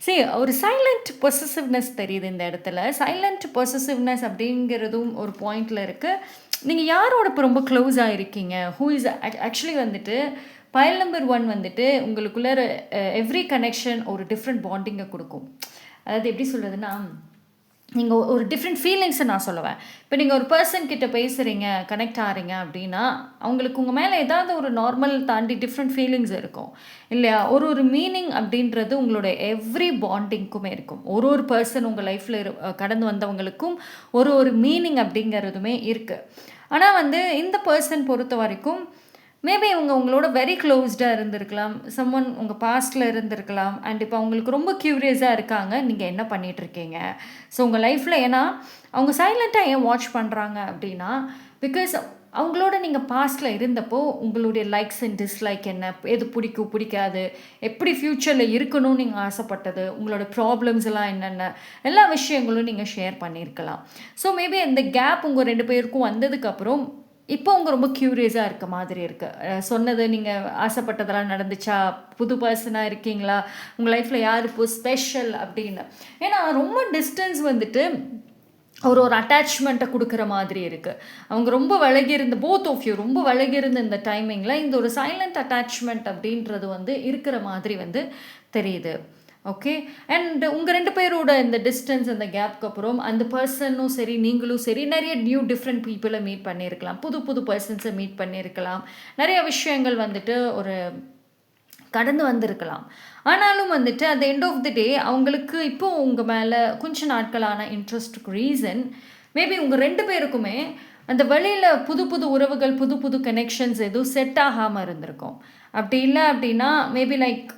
சரி, ஒரு சைலண்ட் பொசசிவ்னஸ் தெரியுது இந்த இடத்துல. சைலண்ட் பொசசிவ்னஸ் அப்படிங்கிறதும் ஒரு பாயிண்டில் இருக்குது. நீங்கள் யாரோட இப்போ ரொம்ப க்ளோஸாக இருக்கீங்க, ஹூ இஸ் ஆக்சுவலி வந்துட்டு பைல் நம்பர் 1 வந்துட்டு உங்களுக்குள்ளே எவ்ரி கனெக்ஷன் ஒரு டிஃப்ரெண்ட் பாண்டிங்கை கொடுக்கும். அதாவது எப்படி சொல்கிறதுனா, நீங்கள் ஒரு டிஃப்ரெண்ட் ஃபீலிங்ஸை நான் சொல்லுவேன். இப்போ நீங்கள் ஒரு பர்சன் கிட்ட பேசுகிறீங்க, கனெக்ட் ஆகிறீங்க அப்படின்னா அவங்களுக்கு உங்கள் மேலே ஏதாவது ஒரு நார்மல் தாண்டி டிஃப்ரெண்ட் ஃபீலிங்ஸ் இருக்கும் இல்லையா? ஒரு மீனிங் அப்படின்றது உங்களோட எவ்ரி பாண்டிங்க்குமே இருக்கும். ஒரு பர்சன் உங்கள் லைஃப்பில் கடந்து வந்தவங்களுக்கும் ஒரு மீனிங் அப்படிங்கிறதுமே இருக்குது. ஆனால் வந்து இந்த பர்சன் பொறுத்த வரைக்கும் மேபி இவங்க உங்களோட வெரி க்ளோஸ்டாக இருந்திருக்கலாம், சம்மன் உங்கள் பாஸ்டில் இருந்திருக்கலாம், அண்ட் இப்போ அவங்களுக்கு ரொம்ப க்யூரியஸாக இருக்காங்க நீங்கள் என்ன பண்ணிகிட்ருக்கீங்க. ஸோ உங்கள் லைஃப்பில் ஏன்னா அவங்க சைலண்ட்டாக ஏன் வாட்ச் பண்ணுறாங்க அப்படின்னா, பிகாஸ் அவங்களோட நீங்கள் பாஸ்டில் இருந்தப்போ உங்களுடைய லைக்ஸ் அண்ட் டிஸ்லைக் என்ன, எது பிடிக்கும் பிடிக்காது, எப்படி ஃப்யூச்சரில் இருக்கணும்னு நீங்கள் ஆசைப்பட்டது, உங்களோட ப்ராப்ளம்ஸ் எல்லாம் என்னென்ன, எல்லா விஷயங்களும் நீங்கள் ஷேர் பண்ணியிருக்கலாம். ஸோ மேபி அந்த கேப் உங்கள் 2 பேருக்கும் வந்ததுக்கப்புறம் இப்போ அவங்க ரொம்ப க்யூரியஸாக இருக்க மாதிரி இருக்குது. சொன்னது நீங்கள் ஆசைப்பட்டதெல்லாம் நடந்துச்சா, புது பர்சனாக இருக்கீங்களா, உங்கள் லைஃப்பில் யார் இப்போ ஸ்பெஷல் அப்படின்னு. ஏன்னா ரொம்ப டிஸ்டன்ஸ் வந்துட்டு ஒரு அட்டாச்மெண்ட்டை கொடுக்குற மாதிரி இருக்குது. அவங்க ரொம்ப விலகியிருந்த போத் ஆஃப் யூ ரொம்ப விலகியிருந்த இந்த டைமிங்கில் இந்த ஒரு சைலண்ட் அட்டாச்மெண்ட் அப்படின்றது வந்து இருக்கிற மாதிரி வந்து தெரியுது. ஓகே, அண்ட் உங்கள் 2 பேரோட இந்த டிஸ்டன்ஸ் அந்த கேப்க்கு அப்புறம் அந்த பர்சனும் சரி நீங்களும் சரி நிறைய டிஃப்ரெண்ட் பீப்புளை மீட் பண்ணியிருக்கலாம், புது பர்சன்ஸை மீட் பண்ணியிருக்கலாம், நிறைய விஷயங்கள் வந்துட்டு ஒரு கடந்து வந்திருக்கலாம். ஆனாலும் வந்துட்டு at the end of the day அவங்களுக்கு இப்போது உங்கள் மேலே கொஞ்ச நாட்களான இன்ட்ரெஸ்ட்டுக்கு ரீசன் மேபி உங்கள் 2 பேருக்குமே அந்த வழியில் புது உறவுகள் புது கனெக்ஷன்ஸ் எதுவும் செட் ஆகாமல் இருந்திருக்கும். அப்படி இல்லை அப்படின்னா மேபி லைக்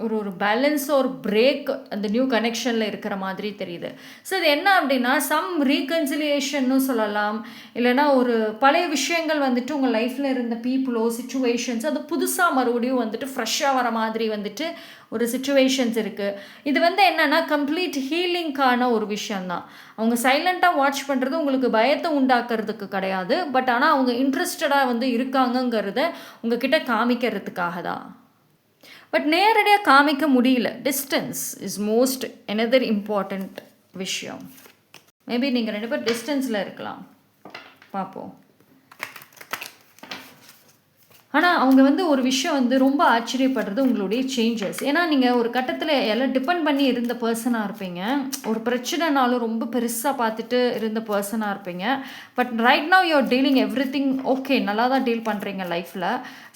ஒரு பேலன்ஸ் ஒரு பிரேக் அந்த நியூ கனெக்ஷனில் இருக்கிற மாதிரி தெரியுது. ஸோ இது என்ன அப்படின்னா சம் ரீகன்சிலியேஷன்னு சொல்லலாம், இல்லைனா ஒரு பழைய விஷயங்கள் வந்துட்டு உங்கள் லைஃப்பில் இருந்த பீப்புளோ சிச்சுவேஷன்ஸ் அது புதுசாக மறுபடியும் வந்துட்டு ஃப்ரெஷ்ஷாக வர மாதிரி வந்துட்டு ஒரு சிச்சுவேஷன்ஸ் இருக்குது. இது வந்து என்னென்னா கம்ப்ளீட் ஹீலிங்கான ஒரு விஷயந்தான். அவங்க சைலண்ட்டாக வாட்ச் பண்ணுறது உங்களுக்கு பயத்தை உண்டாக்குறதுக்கு கிடையாது, பட் ஆனால் அவங்க இன்ட்ரெஸ்டடாக வந்து இருக்காங்கங்கிறத உங்ககிட்ட காமிக்கிறதுக்காக தான். பட் நேரடியாக காமிக்க முடியல. Distance is most another important விஷயம். மேபி நீங்கள் 2 பேர் டிஸ்டன்ஸில் இருக்கலாம். பார்ப்போம். ஆனால் அவங்க வந்து ஒரு விஷயம் வந்து ரொம்ப ஆச்சரியப்படுறது உங்களுடைய சேஞ்சஸ். ஏன்னா நீங்கள் ஒரு கட்டத்தில் எல்லாம் டிபெண்ட் பண்ணி இருந்த பர்சனாக இருப்பீங்க. ஒரு பிரச்சனைனாலும் ரொம்ப பெருசாக பார்த்துட்டு இருந்த பர்சனாக இருப்பீங்க. But right now you are dealing every thing okay, நல்லா தான் டீல் பண்ணுறீங்க லைஃப்பில்.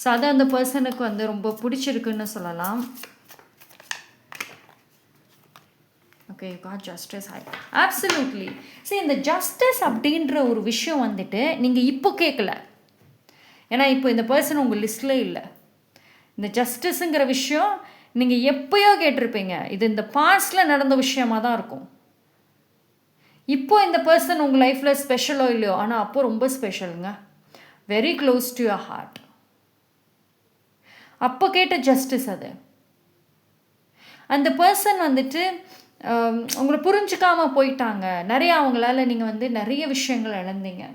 ஸோ அது அந்த பர்சனுக்கு வந்து ரொம்ப பிடிச்சிருக்குன்னு சொல்லலாம். Okay, you got justice. Absolutely. சரி, இந்த ஜஸ்டிஸ் அப்படின்ற ஒரு விஷயம் வந்துட்டு நீங்கள் இப்போ கேட்கல. ஏன்னா இப்போ இந்த பர்சன் உங்கள் லிஸ்ட்டில் இல்லை. இந்த ஜஸ்டிஸுங்கிற விஷயம் நீங்கள் எப்போயோ கேட்டிருப்பீங்க. இது இந்த பாஸ்டில் நடந்த விஷயமாக தான் இருக்கும். இப்போ இந்த பர்சன் உங்கள் லைஃப்பில் ஸ்பெஷலோ இல்லையோ, ஆனால் அப்போ ரொம்ப ஸ்பெஷலுங்க. Very close to your heart. அப்போ கேட்ட ஜஸ்டிஸ் அது. அந்த பர்சன் வந்துட்டு உங்களை புரிஞ்சுக்காமல் போயிட்டாங்க. நிறையா அவங்களால நீங்கள் வந்து நிறைய விஷயங்கள் இழந்தீங்க.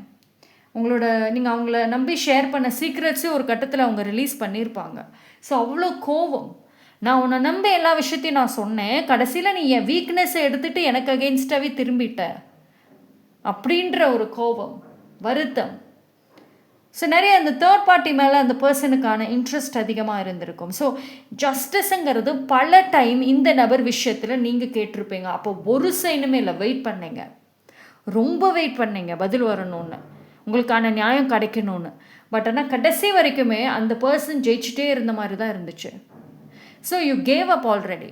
நீங்கள் அவங்கள நம்பி ஷேர் பண்ண சீக்ரெட்ஸும் ஒரு கட்டத்தில் அவங்க ரிலீஸ் பண்ணியிருப்பாங்க. ஸோ அவ்வளோ கோவம். நான் உன்னை நம்பி எல்லா விஷயத்தையும் நான் சொன்னேன், கடைசியில் நீ என் வீக்னஸை எடுத்துகிட்டு எனக்கு அகெயின்ஸ்டாகவே திரும்பிட்ட அப்படின்ற ஒரு கோபம், வருத்தம். ஸோ நிறைய அந்த தேர்ட் பார்ட்டி மேலே அந்த பர்சனுக்கான இன்ட்ரெஸ்ட் அதிகமாக இருந்திருக்கும். ஸோ ஜஸ்டிஸுங்கிறது பல டைம் இந்த நபர் விஷயத்தில் நீங்கள் கேட்டிருப்பீங்க. அப்போ ஒரு சைனுமே இல்லை, வெயிட் பண்ணீங்க, ரொம்ப வெயிட் பண்ணீங்க பதில் வரணும்னு, உங்களுக்கான நியாயம் கிடைக்கணும்னு. பட் ஆனால் கடைசி வரைக்குமே அந்த பர்சன் ஜெயிச்சுட்டே இருந்த மாதிரி தான் இருந்துச்சு. So you gave up already.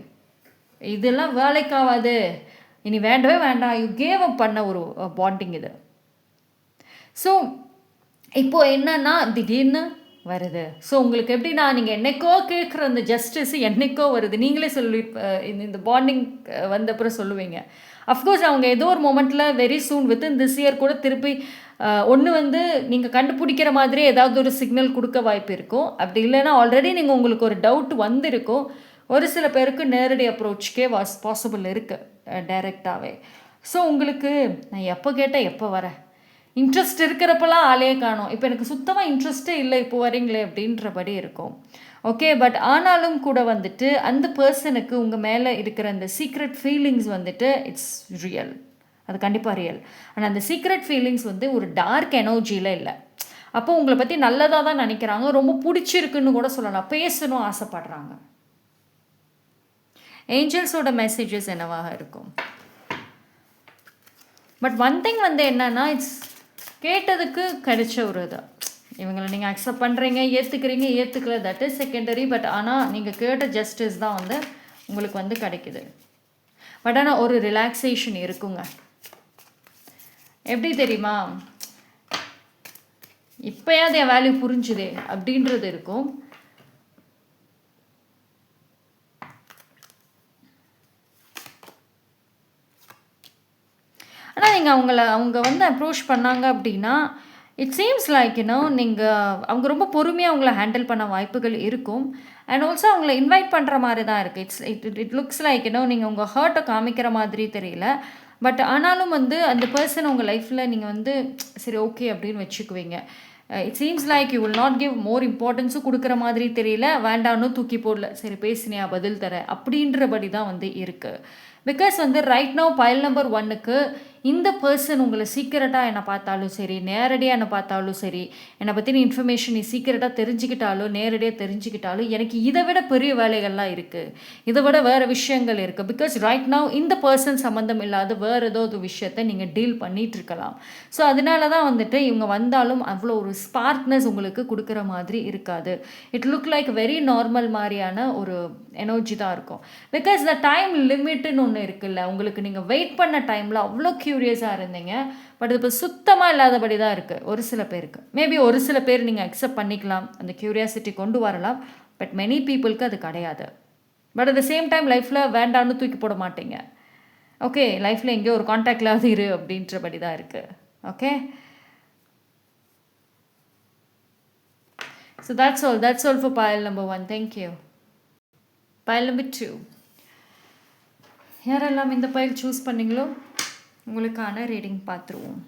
இதெல்லாம் வேலைக்காகாது, இனி வேண்டவே வேண்டாம், யூ கேவ் அப் பண்ண ஒரு பாண்டிங் இது. ஸோ இப்போது என்னன்னா திடீர்னு வருது. ஸோ உங்களுக்கு எப்படின்னா, நீங்கள் என்னைக்கோ கேட்குற அந்த ஜஸ்டிஸ் என்னைக்கோ வருது. நீங்களே சொல்லி இந்த பாண்டிங் வந்தப்புறம் சொல்லுவீங்க. அஃப்கோர்ஸ் அவங்க ஏதோ ஒரு மொமெண்ட்டில் very soon within this year கூட திருப்பி ஒன்று வந்து நீங்கள் கண்டுபிடிக்கிற மாதிரி ஏதாவது ஒரு சிக்னல் கொடுக்க வாய்ப்பு இருக்கும். அப்படி இல்லைன்னா ஆல்ரெடி நீங்கள் உங்களுக்கு ஒரு டவுட் வந்திருக்கும். ஒரு சில பேருக்கு நேரடி அப்ரோச்சுக்கே பாசிபிள் இருக்குது டைரெக்டாகவே. ஸோ உங்களுக்கு நான் எப்போ கேட்டால் எப்போ வரேன், இன்ட்ரெஸ்ட் இருக்கிறப்பெல்லாம் ஆளே காணும், இப்போ எனக்கு சுத்தமாக இன்ட்ரெஸ்ட்டே இல்லை, இப்போ வரீங்களே அப்படின்றபடி இருக்கும். ஓகே, பட் ஆனாலும் கூட வந்துட்டு அந்த பர்சனுக்கு உங்கள் மேலே இருக்கிற அந்த சீக்ரெட் ஃபீலிங்ஸ் வந்துட்டு இட்ஸ் ரியல். அது கண்டிப்பாக ரியல். ஆனால் அந்த சீக்ரெட் ஃபீலிங்ஸ் வந்து ஒரு டார்க் எனர்ஜியில் இல்லை. அப்போ உங்களை பற்றி நல்லதாக தான் நினைக்கிறாங்க, ரொம்ப பிடிச்சிருக்குன்னு கூட சொல்லலாம், பேசணும் ஆசைப்படுறாங்க. ஏஞ்சல்ஸோட மெசேஜஸ் என்னவாக இருக்கும்? பட் ஒன் திங் வந்து என்னன்னா, இட்ஸ் கேட்டதுக்கு கிடைச்ச ஒரு இது. இவங்களை நீங்கள் அக்செப்ட் பண்ணுறீங்க, ஏற்றுக்கிறீங்க, ஏற்றுக்கல, தட் இஸ் செகண்டரி. பட் ஆனால் நீங்கள் கேட்ட ஜஸ்டிஸ் தான் வந்து உங்களுக்கு வந்து கிடைக்குது. பட் ஆனால் ஒரு ரிலாக்ஸேஷன் இருக்குங்க. எப்படி தெரியுமா, இப்போயாவது என் வேல்யூ புரிஞ்சுதே அப்படின்றது இருக்கும். ஆனால் நீங்கள் அவங்க வந்து அப்ரோச் பண்ணாங்க அப்படின்னா இட் சீம்ஸ் லைக் நீங்கள் அவங்க ரொம்ப பொறுமையாக அவங்கள ஹேண்டில் பண்ண வாய்ப்புகள் இருக்கும். அண்ட் ஆல்சோ அவங்கள இன்வைட் பண்ணுற மாதிரி தான் இருக்குது. இட் லுக்ஸ் லைக் நீங்கள் உங்கள் ஹர்ட்டை காமிக்கிற மாதிரி தெரியல. பட் ஆனாலும் வந்து அந்த பர்சன் உங்கள் லைஃப்பில் நீங்கள் வந்து சரி ஓகே அப்படின்னு வச்சுக்குவீங்க. It seems like you will not give more இம்பார்ட்டன்ஸும் கொடுக்குற மாதிரி தெரியல, வேண்டான்னு தூக்கி போடல, சரி பேசினியா பதில் தர அப்படின்றபடி தான் வந்து இருக்குது. பிகாஸ் வந்து ரைட் நவ் பைல் நம்பர் 1க்கு இந்த பர்சன் உங்களை சீக்கிரட்டாக என்னை பார்த்தாலும் சரி, நேரடியாக என்னை பார்த்தாலும் சரி, என்னை பற்றின இன்ஃபர்மேஷன் நீ சீக்கிரட்டாக தெரிஞ்சுக்கிட்டாலும் நேரடியாக தெரிஞ்சுக்கிட்டாலும் எனக்கு இதை விட பெரிய வேலைகள்லாம் இருக்குது, இதை விட வேறு விஷயங்கள் இருக்குது. பிகாஸ் ரைட் நவ் இந்த பர்சன் சம்மந்தம் இல்லாத வேறு ஏதோ ஒரு விஷயத்தை நீங்கள் டீல் பண்ணிகிட்ருக்கலாம். ஸோ அதனால தான் வந்துட்டு இவங்க வந்தாலும் அவ்வளோ ஒரு ஸ்பார்க்னஸ் உங்களுக்கு கொடுக்குற மாதிரி இருக்காது. It look like very normal மாதிரியான ஒரு எனர்ஜி தான் இருக்கும். பிகாஸ் த டைம் லிமிட்டுன்னு ஒன்று இருக்குல்ல, உங்களுக்கு நீங்கள் வெயிட் பண்ண டைமில் அவ்வளோ க்யூரியஸாக இருந்தீங்க. பட் இப்போ சுத்தமாக இல்லாதபடி தான் இருக்குது ஒரு சில பேருக்கு. மேபி ஒரு சில பேர் நீங்கள் அக்செப்ட் பண்ணிக்கலாம், அந்த க்யூரியாசிட்டி கொண்டு வரலாம். பட் மெனி பீப்புளுக்கு அது கிடையாது. But at the same time லைஃப்பில் வேண்டான்னு தூக்கி போட மாட்டீங்க. ஓகே, லைஃப்பில் எங்கேயோ ஒரு கான்டாக்ட்லாவது இரு அப்படின்றபடி தான் இருக்குது. Okay, so that's all for pile number 1. Thank you. Pile number 2, யாரெல்லாம் இந்த பைல் சூஸ் பண்ணிங்களோ உங்களுக்கான ரீடிங் பார்த்துருவோம்.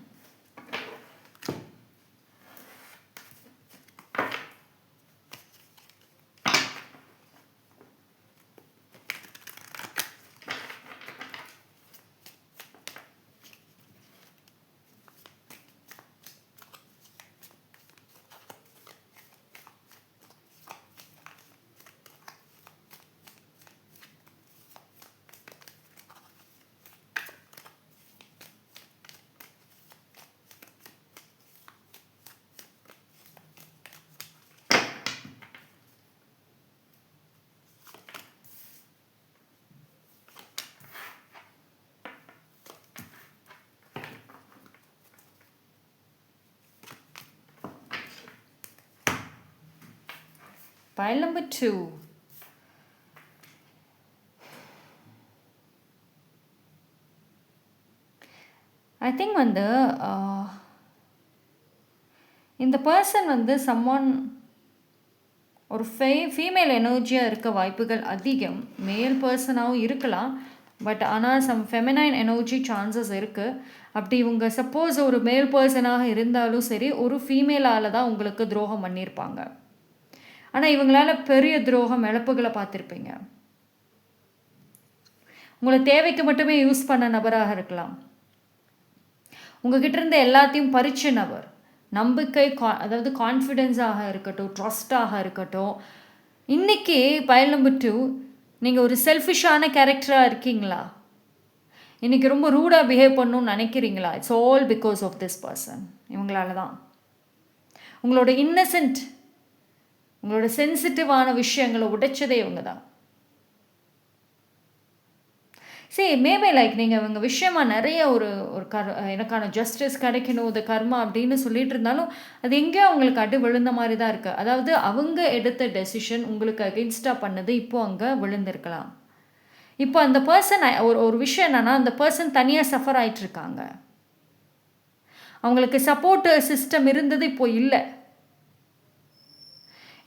Pile number 2. I think வந்து இந்த பர்சன் வந்து someone ஒரு ஃபீமேல் எனர்ஜியாக இருக்க வாய்ப்புகள் அதிகம். மேல் பர்சனாகவும் இருக்கலாம், பட் ஆனால் சம் ஃபெமினைன் எனர்ஜி சான்சஸ் இருக்குது. அப்படி இவங்க சப்போஸ் ஒரு மேல் பர்சனாக இருந்தாலும் சரி, ஒரு ஃபீமேலால் தான் உங்களுக்கு துரோகம் பண்ணியிருப்பாங்க. ஆனால் இவங்களால பெரிய துரோகம் இழப்புகளை பார்த்துருப்பீங்க. உங்களை தேவைக்கு மட்டுமே யூஸ் பண்ண நபராக இருக்கலாம். உங்ககிட்ட இருந்த எல்லாத்தையும் பறிச்ச நபர். நம்பிக்கை, அதாவது கான்ஃபிடென்ஸாக இருக்கட்டும், ட்ரஸ்டாக இருக்கட்டும். இன்றைக்கி பைல் நம்பர் 2, நீங்கள் ஒரு செல்ஃபிஷான கேரக்டராக இருக்கீங்களா? இன்றைக்கி ரொம்ப ரூடாக பிஹேவ் பண்ணணும்னு நினைக்கிறீங்களா? It's all because of this person. இவங்களால தான். உங்களோட இன்னசென்ட், உங்களோட சென்சிட்டிவான விஷயங்களை உடைச்சதே இவங்க தான். சரி, மேபி லைக் நீங்கள் இவங்க விஷயமாக நிறைய ஒரு எனக்கான ஜஸ்டிஸ் கிடைக்கணும், இது கர்மா அப்படின்னு சொல்லிட்டு இருந்தாலும் அது எங்கேயோ அவங்களுக்கு அடி விழுந்த மாதிரி தான் இருக்குது. அதாவது அவங்க எடுத்த டெசிஷன் உங்களுக்கு அகெயின்ஸ்டாக பண்ணது இப்போது அங்கே விழுந்திருக்கலாம். இப்போ அந்த பர்சன் ஒரு விஷயம் என்னென்னா, அந்த பர்சன் தனியாக சஃபர் ஆகிட்டுருக்காங்க. அவங்களுக்கு சப்போர்ட் சிஸ்டம் இருந்தது இப்போ இல்லை.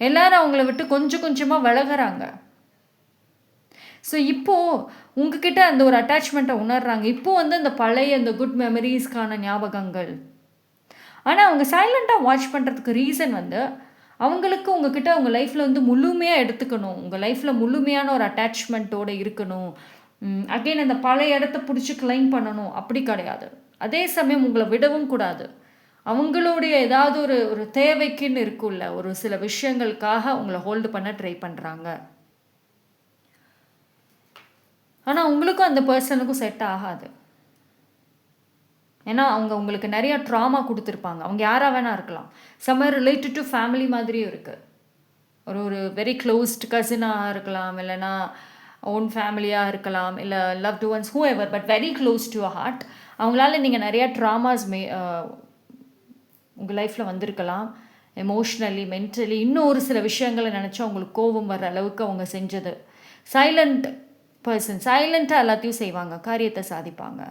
எல்லாரும் அவங்கள விட்டு கொஞ்சம் கொஞ்சமாக விலகிறாங்க. ஸோ இப்போது உங்ககிட்ட அந்த ஒரு அட்டாச்மெண்ட்டை உணர்றாங்க. இப்போது வந்து அந்த பழைய அந்த குட் மெமரிஸ்க்கான ஞாபகங்கள். ஆனால் அவங்க சைலண்ட்டாக வாட்ச் பண்ணுறதுக்கு ரீசன் வந்து அவங்களுக்கு உங்ககிட்ட உங்கள் லைஃப்பில் வந்து முழுமையாக எடுத்துக்கணும், உங்கள் லைஃப்பில் முழுமையான ஒரு அட்டாச்மெண்ட்டோடு இருக்கணும். அகெயின் அந்த பழைய இடத்த பிடிச்சி கிளைம் பண்ணணும் அப்படி கிடையாது. அதே சமயம் உங்களை விடவும் கூடாது. அவங்களுடைய ஏதாவது ஒரு தேவைக்குன்னு இருக்குல்ல, ஒரு சில விஷயங்களுக்காக உங்களை ஹோல்டு பண்ண ட்ரை பண்ணுறாங்க. ஆனால் உங்களுக்கும் அந்த பர்சனுக்கும் செட் ஆகாது. ஏன்னா அவங்க உங்களுக்கு நிறையா ட்ராமா கொடுத்துருப்பாங்க. அவங்க யாராக வேணா இருக்கலாம். சம்மர் ரிலேட்டட் டு ஃபேமிலி மாதிரியும் இருக்குது. ஒரு வெரி க்ளோஸ்ட் கசினாக இருக்கலாம், இல்லைனா ஓன் ஃபேமிலியாக இருக்கலாம், இல்லை loved ones however, but very close to a heart. அவங்களால நீங்கள் நிறையா ட்ராமாஸ் உங்கள் லைஃப்பில் வந்திருக்கலாம். எமோஷ்னலி, மென்டலி, இன்னும் ஒரு சில விஷயங்களை நினச்சா அவங்களுக்கு கோபம் வர்ற அளவுக்கு அவங்க செஞ்சது. சைலண்ட் பர்சன், சைலண்ட்டாக எல்லாத்தையும் செய்வாங்க, காரியத்தை சாதிப்பாங்க.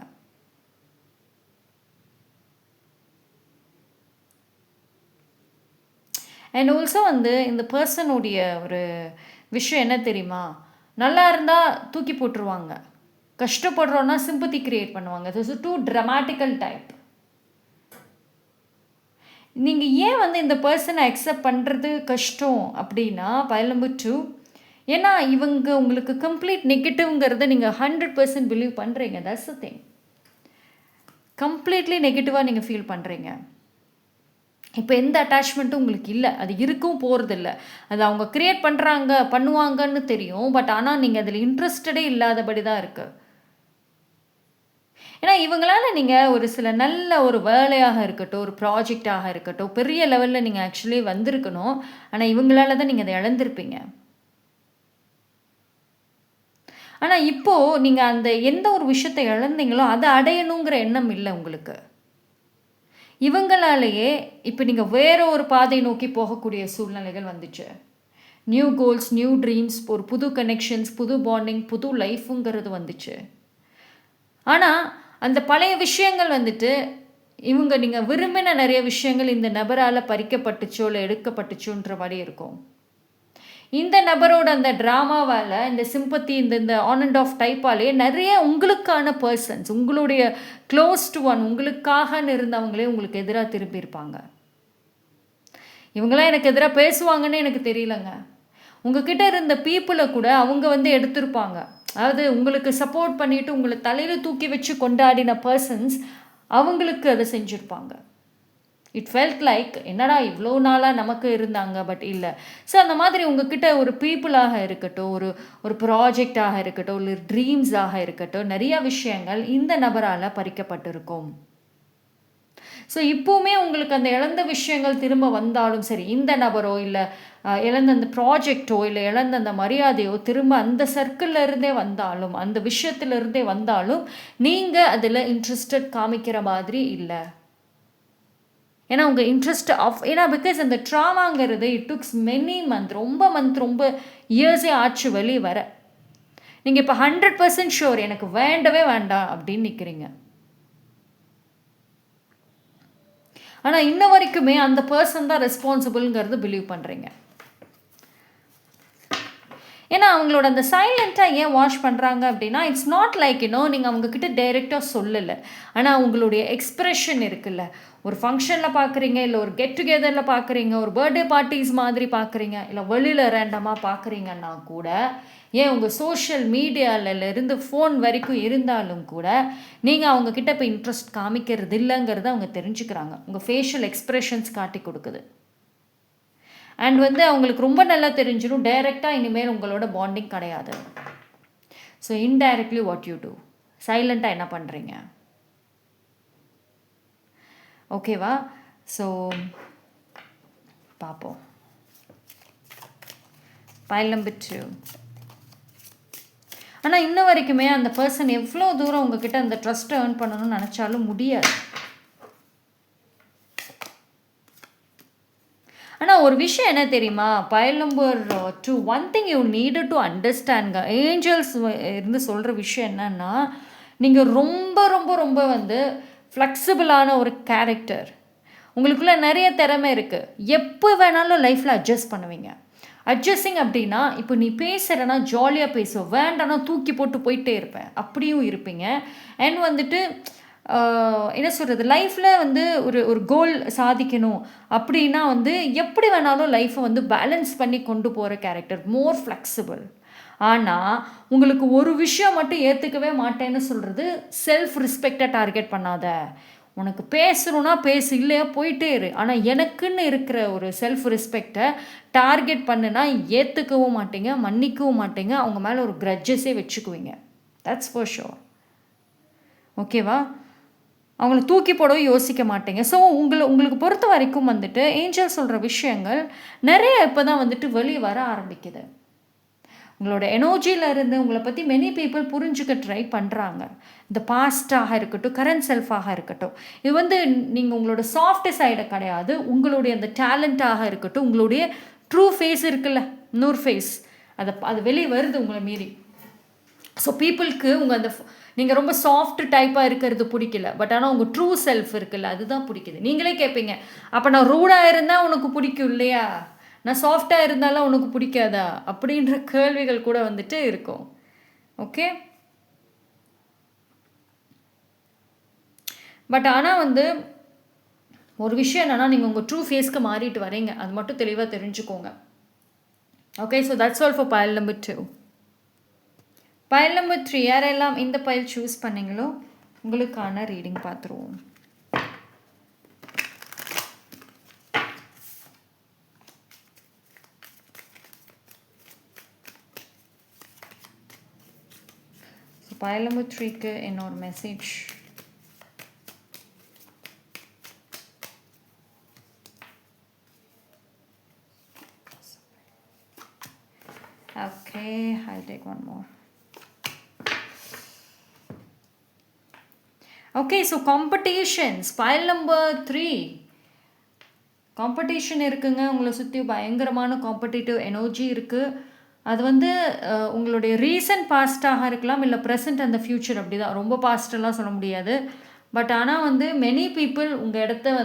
அண்ட் ஆல்சோ வந்து இந்த பர்சனுடைய ஒரு விஷயம் என்ன தெரியுமா, நல்லா இருந்தால் தூக்கி போட்டுருவாங்க, கஷ்டப்படுறோன்னா சிம்பத்தி கிரியேட் பண்ணுவாங்க. This is too dramatical type. நீங்கள் ஏன் வந்து இந்த பர்சனை அக்செப்ட் பண்ணுறது கஷ்டம் அப்படின்னா, பைல் நம்பர் 2, ஏன்னா இவங்க உங்களுக்கு கம்ப்ளீட் நெகட்டிவ்ங்கிறத நீங்கள் 100% பிலீவ் பண்ணுறீங்க. That's the thing. கம்ப்ளீட்லி நெகட்டிவாக நீங்கள் ஃபீல் பண்ணுறீங்க. இப்போ எந்த அட்டாச்மெண்ட்டும் உங்களுக்கு இல்லை, அது இருக்கவும் போகிறதில்ல. அது அவங்க க்ரியேட் பண்ணுவாங்கன்னு தெரியும், பட் ஆனால் நீங்கள் அதில் இன்ட்ரெஸ்டடே இல்லாதபடி தான் இருக்குது. ஏன்னா இவங்களால நீங்கள் ஒரு சில நல்ல ஒரு வேலையாக இருக்கட்டும், ஒரு ப்ராஜெக்டாக இருக்கட்டும், பெரிய லெவலில் நீங்கள் ஆக்சுவலி வந்திருக்கணும். ஆனால் இவங்களால தான் நீங்கள் அதை இழந்திருப்பீங்க. ஆனால் இப்போது நீங்கள் அந்த எந்த ஒரு விஷயத்தை இழந்தீங்களோ அதை அடையணுங்கிற எண்ணம் இல்லை உங்களுக்கு. இவங்களாலேயே இப்போ நீங்கள் வேற ஒரு பாதை நோக்கி போகக்கூடிய சூழ்நிலைகள் வந்துச்சு. நியூ கோல்ஸ், நியூ ட்ரீம்ஸ், ஒரு புது கனெக்ஷன்ஸ், புது பாண்டிங், புது லைஃபுங்கிறது வந்துச்சு. ஆனால் அந்த பழைய விஷயங்கள் வந்துட்டு இவங்க நீங்கள் விரும்பின நிறைய விஷயங்கள் இந்த நபரால் பறிக்கப்பட்டுச்சோ இல்லை எடுக்கப்பட்டுச்சோன்ற மாதிரி இருக்கும். இந்த நபரோட அந்த ட்ராமாவால், இந்த சிம்பத்தி, இந்த ஆன் அண்ட் ஆஃப் டைப்பாலே நிறைய உங்களுக்கான பர்சன்ஸ், உங்களுடைய க்ளோஸ் டு ஒன், உங்களுக்காகன்னு இருந்தவங்களே உங்களுக்கு எதிராக திரும்பியிருப்பாங்க. இவங்களாம் எனக்கு எதிராக பேசுவாங்கன்னு எனக்கு தெரியலங்க. உங்ககிட்ட இருந்த பீப்புளை கூட அவங்க வந்து எடுத்திருப்பாங்க. அதாவது உங்களுக்கு சப்போர்ட் பண்ணிவிட்டு உங்களை தலையில் தூக்கி வச்சு கொண்டாடின பர்சன்ஸ் அவங்களுக்கு அதை செஞ்சுருப்பாங்க. இட் ஃபெல்ட் லைக் என்னடா இவ்வளோ நாளாக நமக்கு இருந்தாங்க, பட் இல்லை. ஸோ அந்த மாதிரி உங்ககிட்ட ஒரு பீப்புளாக இருக்கட்டும், ஒரு ப்ராஜெக்டாக இருக்கட்டும், இல்லை ட்ரீம்ஸாக இருக்கட்டும், நிறைய விஷயங்கள் இந்த நபரால் பறிக்கப்பட்டிருக்கும். ஸோ இப்போவுமே உங்களுக்கு அந்த இழந்த விஷயங்கள் திரும்ப வந்தாலும் சரி, இந்த நபரோ இல்லை இழந்த அந்த ப்ராஜெக்டோ இல்லை இழந்த அந்த மரியாதையோ திரும்ப அந்த சர்க்கிளில் இருந்தே வந்தாலும், அந்த விஷயத்துலேருந்தே வந்தாலும் நீங்கள் அதில் இன்ட்ரெஸ்டட் காமிக்கிற மாதிரி இல்லை. ஏன்னா உங்கள் இன்ட்ரெஸ்ட் ஏன்னா பிகாஸ் அந்த ட்ராமாங்கிறது இட் டுக்ஸ் மெனி ரொம்ப இயர்ஸே ஆச்சு வெளியே வர. நீங்கள் இப்போ 100% ஷுர் எனக்கு வேண்டவே வேண்டாம் அப்படின்னு நிற்கிறீங்க. ஆனால் இன்ன வரைக்குமே அந்த பர்சன் தான் ரெஸ்பான்சிபிள்ங்கிறது பிலீவ் பண்ணுறீங்க. ஏன்னா அவங்களோட அந்த சைலண்ட்டாக ஏன் வாஷ் பண்ணுறாங்க அப்படின்னா, இட்ஸ் நாட் லைக் நீங்கள் அவங்கக்கிட்ட டைரெக்டாக சொல்லலை. ஆனால் உங்களுடைய எக்ஸ்ப்ரெஷன் இருக்குல்ல, ஒரு ஃபங்க்ஷனில் பார்க்குறீங்க, இல்லை ஒரு கெட் டுகெதரில் பார்க்குறீங்க, ஒரு பர்த்டே பார்ட்டிஸ் மாதிரி பார்க்குறீங்க, இல்லை வெளியில் ரேண்டமாக பார்க்குறீங்கன்னா கூட, ஏன் உங்கள் சோஷியல் மீடியாவிலேருந்து ஃபோன் வரைக்கும் இருந்தாலும் கூட நீங்கள் அவங்கக்கிட்ட இப்போ இன்ட்ரெஸ்ட் காமிக்கிறது இல்லைங்கிறத அவங்க தெரிஞ்சுக்கிறாங்க. உங்கள் ஃபேஷியல் எக்ஸ்ப்ரெஷன்ஸ் காட்டி கொடுக்குது. அண்ட் அவங்களுக்கு ரொம்ப நல்லா தெரிஞ்சிடும் டைரெக்டாக இனிமேல் உங்களோட பாண்டிங் கிடையாது. So indirectly what you do, சைலண்ட்டாக என்ன பண்ணுறீங்க? ஓகேவா? ஸோ பார்ப்போம். File number 2. ஆனால் இன்ன வரைக்குமே அந்த பர்சன் எவ்வளோ தூரம் உங்ககிட்ட அந்த ட்ரஸ்ட்டை ஏர்ன் பண்ணணும்னு நினச்சாலும் முடியாது. ஆனால் ஒரு விஷயம் என்ன தெரியுமா, pile number 2, one thing you needed to அண்டர்ஸ்டாண்ட்ங்க. ஏஞ்சல்ஸ் இருந்து சொல்கிற விஷயம் என்னன்னா, நீங்கள் ரொம்ப ரொம்ப ரொம்ப ஃப்ளெக்சிபிளான ஒரு கேரக்டர். உங்களுக்குள்ளே நிறைய திறமை இருக்குது. எப்போ வேணாலும் லைஃப்பில் அட்ஜஸ்ட் பண்ணுவீங்க. அட்ஜஸ்டிங் அப்படின்னா, இப்போ நீ பேசுகிறேன்னா ஜாலியாக பேசுவேன், வேண்டானா தூக்கி போட்டு போயிட்டே இருப்பேன், அப்படியும் இருப்பீங்க. அண்ட் என்ன சொல்கிறது, லைஃப்பில் ஒரு கோல் சாதிக்கணும் அப்படின்னா எப்படி வேணாலும் லைஃப்பை பேலன்ஸ் பண்ணி கொண்டு போகிற கேரக்டர், மோர் ஃப்ளெக்சிபிள். ஆனால் உங்களுக்கு ஒரு விஷயம் மட்டும் ஏற்றுக்கவே மாட்டேன்னு சொல்கிறது, செல்ஃப் ரெஸ்பெக்டை டார்கெட் பண்ணாத. உனக்கு பேசணுன்னா பேசு, இல்லையா போயிட்டே இரு. ஆனால் எனக்குன்னு இருக்கிற ஒரு செல்ஃப் ரெஸ்பெக்டை டார்கெட் பண்ணுனா ஏற்றுக்கவும் மாட்டீங்க, மன்னிக்கவும் மாட்டீங்க, அவங்க மேலே ஒரு கிரட்ஜஸே வச்சுக்குவீங்க. That's for sure. ஓகேவா? அவங்கள தூக்கி போடவும் யோசிக்க மாட்டீங்க. ஸோ உங்களுக்கு பொறுத்த வரைக்கும் ஏஞ்சல் சொல்கிற விஷயங்கள் நிறைய இப்போ தான் வெளியே வர ஆரம்பிக்குது. உங்களோட எனர்ஜியில் இருந்து உங்களை பற்றி மெனி பீப்புள் புரிஞ்சுக்க ட்ரை பண்ணுறாங்க. இந்த பாஸ்டாக இருக்கட்டும், கரண்ட் செல்ஃபாக இருக்கட்டும், இது நீங்கள் உங்களோட சாஃப்ட் சைடை கிடையாது, உங்களுடைய அந்த டேலண்ட்டாக இருக்கட்டும், உங்களுடைய ட்ரூ ஃபேஸ் இருக்குல்ல, இன்னொரு ஃபேஸ், அது வெளியே வருது உங்களை மீறி. ஸோ பீப்புளுக்கு உங்கள் நீங்கள் ரொம்ப சாஃப்ட் டைப்பாக இருக்கிறது பிடிக்கல, பட் ஆனால் உங்கள் ட்ரூ செல்ஃப் இருக்குல்ல, அதுதான் பிடிக்குது. நீங்களே கேட்பீங்க, அப்போ நான் ரூடாக இருந்தால் உனக்கு பிடிக்கும் இல்லையா, நான் சாஃப்டாக இருந்தாலும் உனக்கு பிடிக்காதா அப்படின்ற கேள்விகள் கூட இருக்கும். ஓகே, பட் ஆனால் ஒரு விஷயம் என்னென்னா, நீங்கள் உங்கள் ட்ரூ ஃபேஸ்க்கு மாறிட்டு வரீங்க, அது மட்டும் தெளிவாக தெரிஞ்சுக்கோங்க. Okay, so that's all for file number 2. File number 3, யாரெல்லாம் இந்த பைல் சூஸ் பண்ணீங்களோ உங்களுக்கான ரீடிங் பார்த்துருவோம். பைல் நம்பர் 3க்கு என்னோட message. Okay, I'll take one more. Okay, so competitions, pile number 3. Competition இருக்குங்க. உங்களை சுற்றி பயங்கரமான காம்படிட்டிவ் எனர்ஜி இருக்குது. அது உங்களுடைய ரீசன்ட் பாஸ்டாக இருக்கலாம், இல்லை ப்ரெசன்ட் அந்த ஃப்யூச்சர், அப்படி தான். ரொம்ப பாஸ்டெல்லாம் சொல்ல முடியாது. பட் ஆனால் மெனி பீப்புள் உங்கள் இடத்த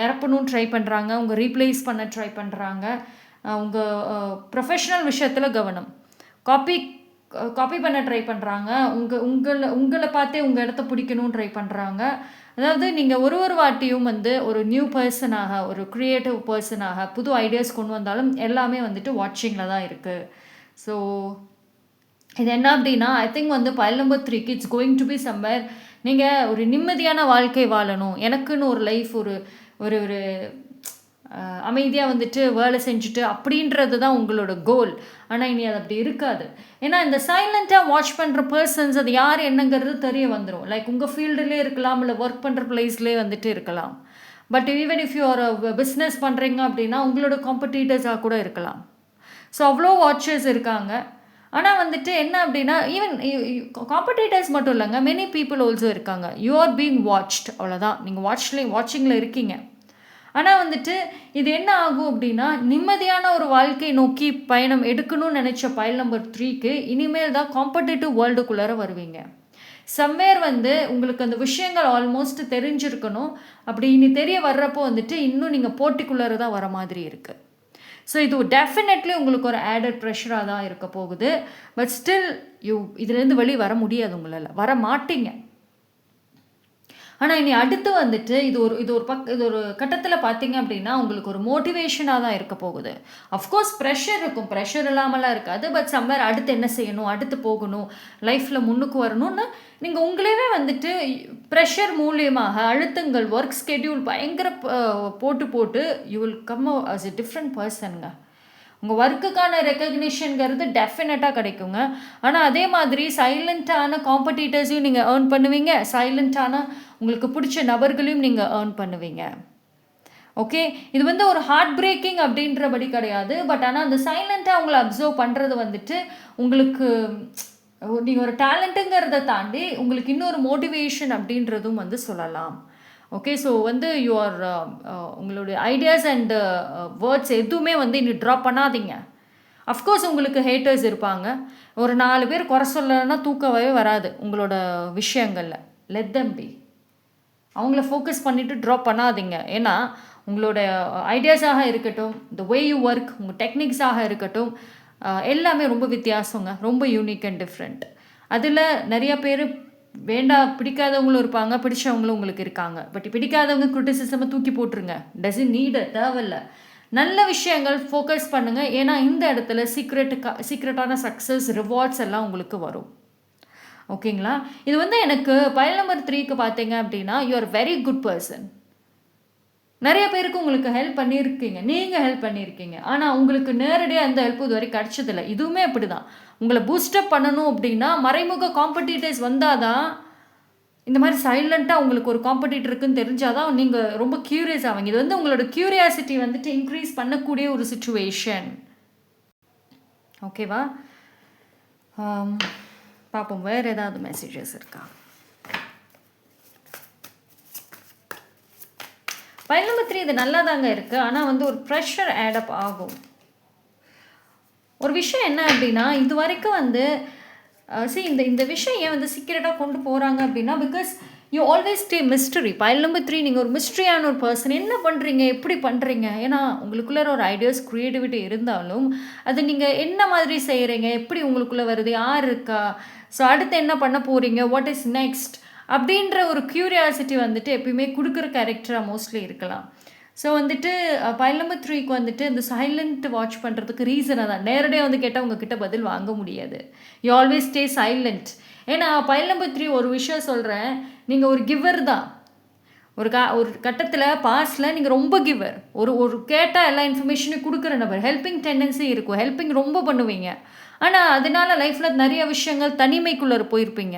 நிரப்பணும்னு ட்ரை பண்ணுறாங்க, உங்கள் ரீப்ளேஸ் பண்ண ட்ரை பண்ணுறாங்க. உங்கள் ப்ரொஃபஷ்னல் விஷயத்தில் கவனம். காப்பி பண்ண ட்ரை பண்ணுறாங்க. உங்களை பார்த்தே உங்கள் இடத்த பிடிக்கணும்னு ட்ரை பண்ணுறாங்க. அதாவது நீங்கள் ஒரு வாட்டியும் ஒரு நியூ பர்சனாக, ஒரு க்ரியேட்டிவ் பர்சனாக புது ஐடியாஸ் கொண்டு வந்தாலும் எல்லாமே வாட்சிங்கில் தான் இருக்குது. ஸோ இது என்ன அப்படின்னா, ஐ திங்க் பைல் நம்பர் 3க்கு it's going to be somewhere. நீங்கள் ஒரு நிம்மதியான வாழ்க்கை வாழணும், எனக்குன்னு ஒரு லைஃப், ஒரு ஒரு அமைதியாக வேலை செஞ்சுட்டு அப்படின்றது தான் உங்களோட கோல். ஆனால் இனி அது அப்படி இருக்காது. ஏன்னா இந்த சைலண்ட்டாக வாட்ச் பண்ணுற பர்சன்ஸ் அது யார் என்னங்கிறது தெரிய வந்துடும். லைக் உங்கள் ஃபீல்டுலேயே இருக்கலாம், இல்லை ஒர்க் பண்ணுற பிளேஸ்லேயே இருக்கலாம். பட் ஈவன் இஃப் யூ ஒரு பிஸ்னஸ் பண்ணுறீங்க அப்படின்னா உங்களோட காம்படிட்டர்ஸாக கூட இருக்கலாம். ஸோ அவ்வளோ வாட்சர்ஸ் இருக்காங்க. ஆனால் வந்துட்டு என்ன அப்படின்னா ஈவன் காம்படிட்டர்ஸ் மட்டும் இல்லைங்க, மெனி பீப்புள் ஆல்சோ இருக்காங்க. யூ ஆர் பீங் வாட்ச்ட், அவ்வளோதான். நீங்கள் வாட்சிங்கில் இருக்கீங்க. ஆனால் வந்துட்டு இது என்ன ஆகும் அப்படின்னா, நிம்மதியான ஒரு வாழ்க்கை நோக்கி பயணம் எடுக்கணும்னு நினச்ச பைல் நம்பர் 3க்கு இனிமேல் தான் காம்படிட்டிவ் வேர்ல்டுக்குள்ளார வருவீங்க. சம்வேர் வந்து உங்களுக்கு அந்த விஷயங்கள் ஆல்மோஸ்ட் தெரிஞ்சிருக்கணும். அப்படி இனி தெரிய வர்றப்போ வந்துட்டு இன்னும் நீங்கள் போட்டிக்குள்ளார தான் வர மாதிரி இருக்குது. ஸோ இது டெஃபினெட்லி உங்களுக்கு ஒரு ஆடட் ப்ரெஷராக தான் இருக்க போகுது. பட் ஸ்டில் இதுலேருந்து வெளியே வர முடியாது, உங்களால் வர மாட்டீங்க. ஆனால் இனி அடுத்து வந்துட்டு இது ஒரு கட்டத்தில் பார்த்தீங்க அப்படின்னா உங்களுக்கு ஒரு மோட்டிவேஷனாக தான் இருக்க போகுது. அஃப்கோர்ஸ் ப்ரெஷர் இருக்கும், ப்ரெஷர் இல்லாமலாம் இருக்காது. பட் சம்வேர் அடுத்து என்ன செய்யணும், அடுத்து போகணும், லைஃப்பில் முன்னுக்கு வரணும்னு நீங்கள் உங்களையே வந்துட்டு ப்ரெஷர் மூலியமாக அழுத்தங்கள், ஒர்க் ஸ்கெடியூல் பயங்கர போட்டு you will come as a different பர்சனுங்க. உங்கள் ஒர்க்குக்கான ரெக்கக்னிஷனுங்கிறது டெஃபினட்டாக கிடைக்குங்க. ஆனால் அதே மாதிரி சைலண்ட்டான காம்படிட்டர்ஸையும் நீங்கள் ஏர்ன் பண்ணுவீங்க, சைலண்ட்டான உங்களுக்கு பிடிச்ச நபர்களையும் நீங்கள் ஏர்ன் பண்ணுவீங்க. ஓகே, இது வந்து ஒரு ஹார்ட் பிரேக்கிங் அப்படின்றபடி கிடையாது. பட் ஆனால் அந்த சைலண்ட்டாக உங்களை அப்சர்வ் பண்ணுறது வந்துட்டு உங்களுக்கு நீங்கள் ஒரு டேலண்ட்டுங்கிறத தாண்டி உங்களுக்கு இன்னொரு மோட்டிவேஷன் அப்படின்றதும் வந்து சொல்லலாம். ஓகே, ஸோ வந்து உங்களுடைய ஐடியாஸ் அண்ட் வேர்ட்ஸ் எதுவுமே வந்து இனி ட்ராப் பண்ணாதீங்க. அஃப்கோர்ஸ் உங்களுக்கு ஹேட்டர்ஸ் இருப்பாங்க. ஒரு 4 பேர் குறை சொல்லலைன்னா தூக்கவே வராது உங்களோட விஷயங்களில். Let them B. அவங்கள ஃபோக்கஸ் பண்ணிவிட்டு ட்ராப் பண்ணாதீங்க. ஏன்னா உங்களோட ஐடியாஸாக இருக்கட்டும், த வே யூ ஒர்க், உங்கள் டெக்னிக்ஸாக இருக்கட்டும், எல்லாமே ரொம்ப வித்தியாசங்க, ரொம்ப யூனிக் அண்ட் டிஃப்ரெண்ட். அதில் நிறைய பேர் பிடிக்காதவங்களும் இருப்பாங்க, பிடிச்சவங்களும் உங்களுக்கு இருக்காங்க. பட் பிடிக்காதவங்க கிரிட்டிசிசமை தூக்கி போட்டுருங்க. டசன்ட் நீட், தேவையில்லை. நல்ல விஷயங்கள் ஃபோக்கஸ் பண்ணுங்கள். ஏன்னா இந்த இடத்துல சீக்ரெட்டான சக்ஸஸ், ரிவார்ட்ஸ் எல்லாம் உங்களுக்கு வரும். ஓகேங்களா? இது வந்து எனக்கு பைல் நம்பர் 3க்கு பார்த்தீங்க அப்படின்னா you are very good person. நிறைய பேருக்கு உங்களுக்கு ஹெல்ப் பண்ணியிருக்கீங்க, நீங்கள் ஹெல்ப் பண்ணியிருக்கீங்க. ஆனால் உங்களுக்கு நேரடியாக எந்த ஹெல்ப்பும் இது வரைக்கும் கிடச்சதில்லை. இதுவுமே அப்படி தான். உங்களை பூஸ்டப் பண்ணணும் அப்படின்னா மறைமுக காம்படிட்டர்ஸ் வந்தால் தான், இந்த மாதிரி சைலண்ட்டாக உங்களுக்கு ஒரு காம்படிட்டர் இருக்குன்னு தெரிஞ்சால் தான் நீங்கள் ரொம்ப க்யூரியஸ் ஆவீங்க. இது வந்து உங்களோட க்யூரியாசிட்டி வந்துட்டு இன்க்ரீஸ் பண்ணக்கூடிய ஒரு சிச்சுவேஷன். ஓகேவா? பார்ப்போம் வேறு ஏதாவது மெசேஜஸ் இருக்கா. பைல் நம்பர் 3 இது நல்லா தாங்க இருக்குது. ஆனால் வந்து ஒரு ப்ரெஷர் ஆடப் ஆகும். ஒரு விஷயம் என்ன அப்படின்னா, இது வரைக்கும் வந்து இந்த விஷயம் ஏன் வந்து சீக்கிரட்டாக கொண்டு போகிறாங்க அப்படின்னா, because you always stay mystery. File number 3 நீங்கள் ஒரு மிஸ்ட்ரியான ஒரு பர்சன். என்ன பண்ணுறீங்க, எப்படி பண்ணுறீங்க? ஏன்னா உங்களுக்குள்ளே ஒரு ஐடியாஸ், க்ரியேட்டிவிட்டி இருந்தாலும் அது நீங்கள் என்ன மாதிரி செய்கிறீங்க, எப்படி உங்களுக்குள்ளே வருது, யார் இருக்கா, ஸோ அடுத்து என்ன பண்ண போகிறீங்க, வாட் இஸ் நெக்ஸ்ட் அப்படின்ற ஒரு க்யூரியாசிட்டி வந்துட்டு எப்பயுமே கொடுக்குற கேரக்டராக மோஸ்ட்லி இருக்கலாம். ஸோ வந்துட்டு பைல் நம்பர் 3க்கு வந்துட்டு இந்த சைலண்ட் வாட்ச் பண்ணுறதுக்கு ரீசனாக தான். நேரடியாக வந்து கேட்டால் உங்ககிட்ட பதில் வாங்க முடியாது. You always stay silent. ஏன்னா பைல் நம்பர் 3 ஒரு விஷயம் சொல்கிறேன், நீங்கள் ஒரு கிவர் தான். ஒரு கட்டத்தில் பாஸ்டில் நீங்கள் ரொம்ப கிவர். ஒரு கேட்டால் எல்லா இன்ஃபர்மேஷனையும் கொடுக்குற நபர். ஹெல்பிங் டெண்டன்சி இருக்கும், ஹெல்பிங் ரொம்ப பண்ணுவீங்க. ஆனால் அதனால லைஃப்பில் நிறைய விஷயங்கள் தனிமைக்குள்ளே போயிருப்பீங்க,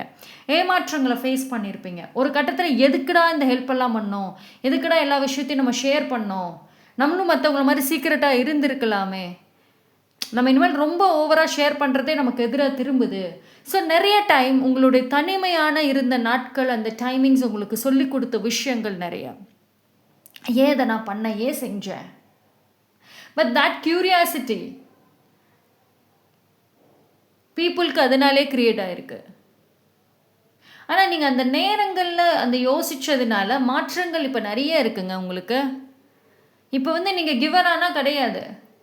ஏமாற்றங்களை ஃபேஸ் பண்ணியிருப்பீங்க. ஒரு கட்டத்தில் எதுக்குடா இந்த ஹெல்ப்பெல்லாம் பண்ணோம், எதுக்குடா எல்லா விஷயத்தையும் நம்ம ஷேர் பண்ணோம், நம்மளும் மற்றவங்கள மாதிரி சீக்கிரட்டாக இருந்திருக்கலாமே, நம்ம இனிமேல் ரொம்ப ஓவராக ஷேர் பண்ணுறதே நமக்கு எதிராக திரும்புது. ஸோ நிறைய டைம் உங்களுடைய தனிமையான இருந்த நாட்கள், அந்த டைமிங்ஸ் உங்களுக்கு சொல்லி கொடுத்த விஷயங்கள் நிறையா. ஏன் இதை நான் பண்ணேன், ஏன் செஞ்சேன், பட் தட் க்யூரியாசிட்டி பீப்புளுக்கு அதனாலே க்ரியேட் ஆகிருக்கு. ஆனால் நீங்கள் அந்த நேரங்களில் அந்த யோசித்ததுனால மாற்றங்கள் இப்போ நிறைய இருக்குங்க உங்களுக்கு. இப்போ வந்து நீங்கள் கிவரானால் கிடையாது,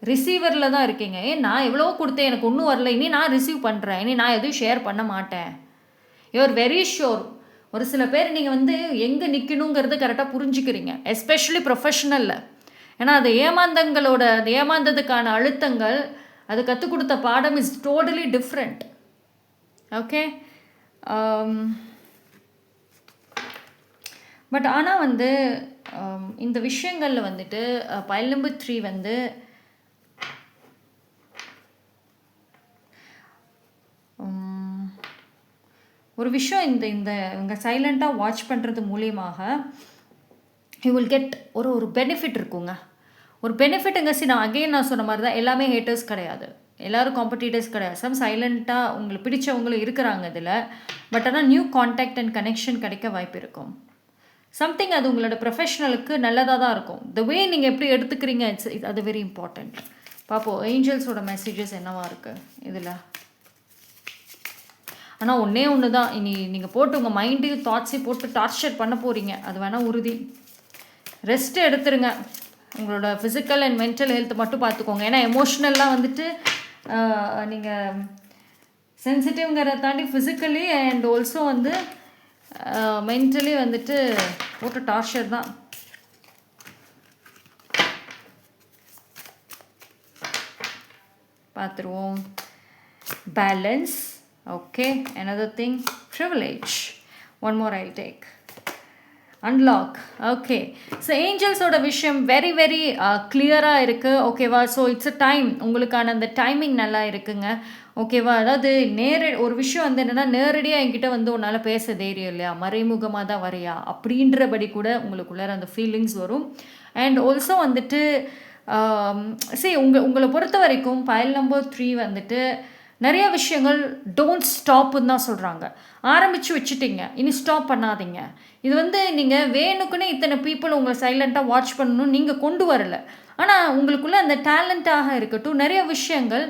ரிசீவரில் தான் இருக்கீங்க. நான் எவ்வளோ கொடுத்தேன், எனக்கு ஒன்றும் வரல, இனி நான் ரிசீவ் பண்ணுறேன், இனி நான் எதுவும் ஷேர் பண்ண மாட்டேன். You're very sure. ஒரு சில பேர் நீங்கள் வந்து எங்கே நிற்கணுங்கிறது கரெக்டாக புரிஞ்சுக்கிறீங்க, எஸ்பெஷலி ப்ரொஃபஷனலில். ஏன்னா அது அந்த ஏமாந்ததுக்கான அழுத்தங்கள், அது கற்றுக் கொடுத்த பாடம் is totally different. Okay, but ஆனால் வந்து இந்த விஷயங்களில் வந்துட்டு பைல் நம்பர் 3 வந்து ஒரு விஷயம் இந்த இவங்க சைலண்ட்டாக வாட்ச் பண்ணுறது மூலியமாக யூ வில் கெட் ஒரு பெனிஃபிட் இருக்குங்க. ஒரு பெனிஃபிட்டுங்க. நான் சொன்ன மாதிரி தான், எல்லாமே ஹேட்டர்ஸ் கிடையாது. எல்லாரும் காம்படிட்டர்ஸ் கிடையாது. சம் சைலண்ட்டாக உங்களுக்கு பிடிச்சவங்களும் இருக்கிறாங்க இதில். பட் ஆனால் நியூ கான்டாக்ட் அண்ட் கனெக்ஷன் கிடைக்க வாய்ப்பு இருக்கும். சம்திங் அது உங்களோட ப்ரொஃபஷ்னலுக்கு நல்லதாக தான் இருக்கும். த வே நீங்கள் எப்படி எடுத்துக்கிறீங்க அது வெரி இம்பார்ட்டண்ட். பார்ப்போம் ஏஞ்சல்ஸோட மெசேஜஸ் என்னவா இருக்குது இதில். ஆனால் ஒன்று தான், இனி நீங்கள் போட்டு உங்கள் மைண்டையும் தாட்ஸையும் போட்டு டார்ச்சர் பண்ண போகிறீங்க, அது வேணால் உறுதி. ரெஸ்ட்டு எடுத்துருங்க. உங்களோட ஃபிசிக்கல் அண்ட் மென்டல் ஹெல்த் மட்டும் பார்த்துக்கோங்க. ஏன்னா எமோஷ்னல்லாம் வந்துட்டு நீங்கள் சென்சிட்டிவ்ங்கிறத தாண்டி ஃபிசிக்கலி அண்ட் ஆல்சோ வந்து மென்டலி வந்துட்டு போட்டு டார்ச்சர் தான். பார்த்துருவோம். Balance. Okay, another thing, privilege. One more I'll take. Unlock. Okay, so angels-ஓட விஷயம் very very clear-ஆக இருக்குது. ஓகேவா? ஸோ இட்ஸ் அ டைம், உங்களுக்கான அந்த டைமிங் நல்லா இருக்குங்க. ஓகேவா? அதாவது ஒரு விஷயம் வந்து என்னென்னா, நேரடியாக என்கிட்ட வந்து உன்னால் பேச தைரியம் இல்லையா, மறைமுகமாக தான் வரையா அப்படின்றபடி கூட உங்களுக்குள்ளார அந்த ஃபீலிங்ஸ் வரும். அண்ட் ஆல்சோ வந்துட்டு உங்களை பொறுத்த வரைக்கும் பைல் நம்பர் 3 வந்துட்டு நிறைய விஷயங்கள் டோன்ட் ஸ்டாப்புன்னு தான் சொல்கிறாங்க. ஆரம்பித்து வச்சுட்டிங்க, இனி ஸ்டாப் பண்ணாதீங்க. இது வந்து நீங்கள் வேணுக்குன்னு இத்தனை பீப்புள் உங்களை சைலண்ட்டாக வாட்ச் பண்ணணும்னு நீங்கள் கொண்டு வரலை. ஆனால் உங்களுக்குள்ளே அந்த டேலண்ட்டாக இருக்கட்டும், நிறைய விஷயங்கள்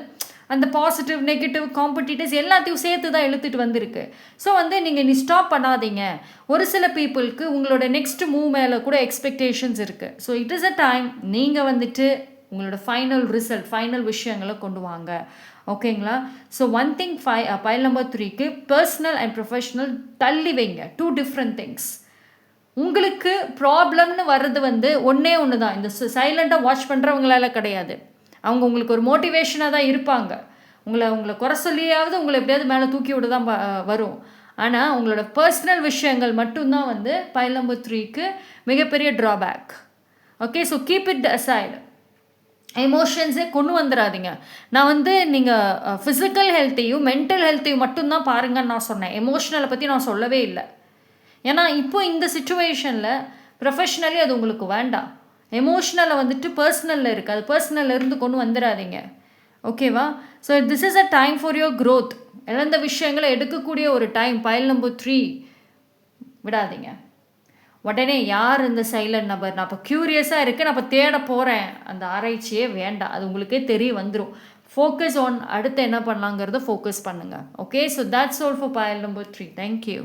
அந்த பாசிட்டிவ் நெகட்டிவ் காம்படிட்டர்ஸ் எல்லாத்தையும் சேர்த்து தான் இழுத்துட்டு வந்திருக்கு. ஸோ வந்து நீங்கள் இனி ஸ்டாப் பண்ணாதீங்க. ஒரு சில பீப்புளுக்கு உங்களோட நெக்ஸ்ட் மூவ் மேலே கூட எக்ஸ்பெக்டேஷன்ஸ் இருக்குது. So it is a time, நீங்கள் வந்துட்டு உங்களோட ஃபைனல் ரிசல்ட், ஃபைனல் விஷயங்களை கொண்டு வாங்க. ஓகேங்களா? So one thing file number 3க்கு பர்சனல் அண்ட் ப்ரொஃபஷ்னல் தள்ளி வைங்க. 2 டிஃப்ரெண்ட் திங்ஸ். உங்களுக்கு ப்ராப்ளம்னு வர்றது வந்து ஒன்று தான். இந்த சைலண்ட்டாக வாட்ச் பண்ணுறவங்களால கிடையாது. அவங்க உங்களுக்கு ஒரு மோட்டிவேஷனாக தான் இருப்பாங்க. உங்களை குறை சொல்லியாவது உங்களை எப்படியாவது மேலே தூக்கி விட தான் வரும். ஆனால் உங்களோட பர்சனல் விஷயங்கள் மட்டும்தான் வந்து பைல் நம்பர் 3க்கு மிகப்பெரிய drawback. Okay, so keep it aside. எமோஷன்ஸே கொண்டு வந்துடாதீங்க. நான் வந்து நீங்கள் ஃபிசிக்கல் ஹெல்த்தையும் மென்டல் ஹெல்த்தையும் மட்டும்தான் பாருங்கன்னு நான் சொன்னேன். எமோஷ்னலை பற்றி நான் சொல்லவே இல்லை. ஏன்னா இப்போ இந்த சிச்சுவேஷனில் ப்ரொஃபஷ்னலி அது உங்களுக்கு வேண்டாம். எமோஷ்னலை வந்துட்டு பர்சனலில் இருக்குது, அது பர்சனலில் இருந்து கொண்டு வந்துடாதீங்க. ஓகேவா? So this is a time for your growth. இழந்த விஷயங்களை எடுக்கக்கூடிய ஒரு டைம். பைல் நம்பர் 3 விடாதீங்க. உடனே யார் இந்த சைலண்ட் நபர், நான் இப்போ க்யூரியஸாக இருக்குது, நான் இப்போ தேட போகிறேன், அந்த ஆராய்ச்சியே வேண்டாம். அது உங்களுக்கே தெரிய வந்துடும். ஃபோக்கஸ் ஆன் அடுத்து என்ன பண்ணலாங்கிறத ஃபோக்கஸ் பண்ணுங்கள். Okay, so that's all for file number 3. Thank you.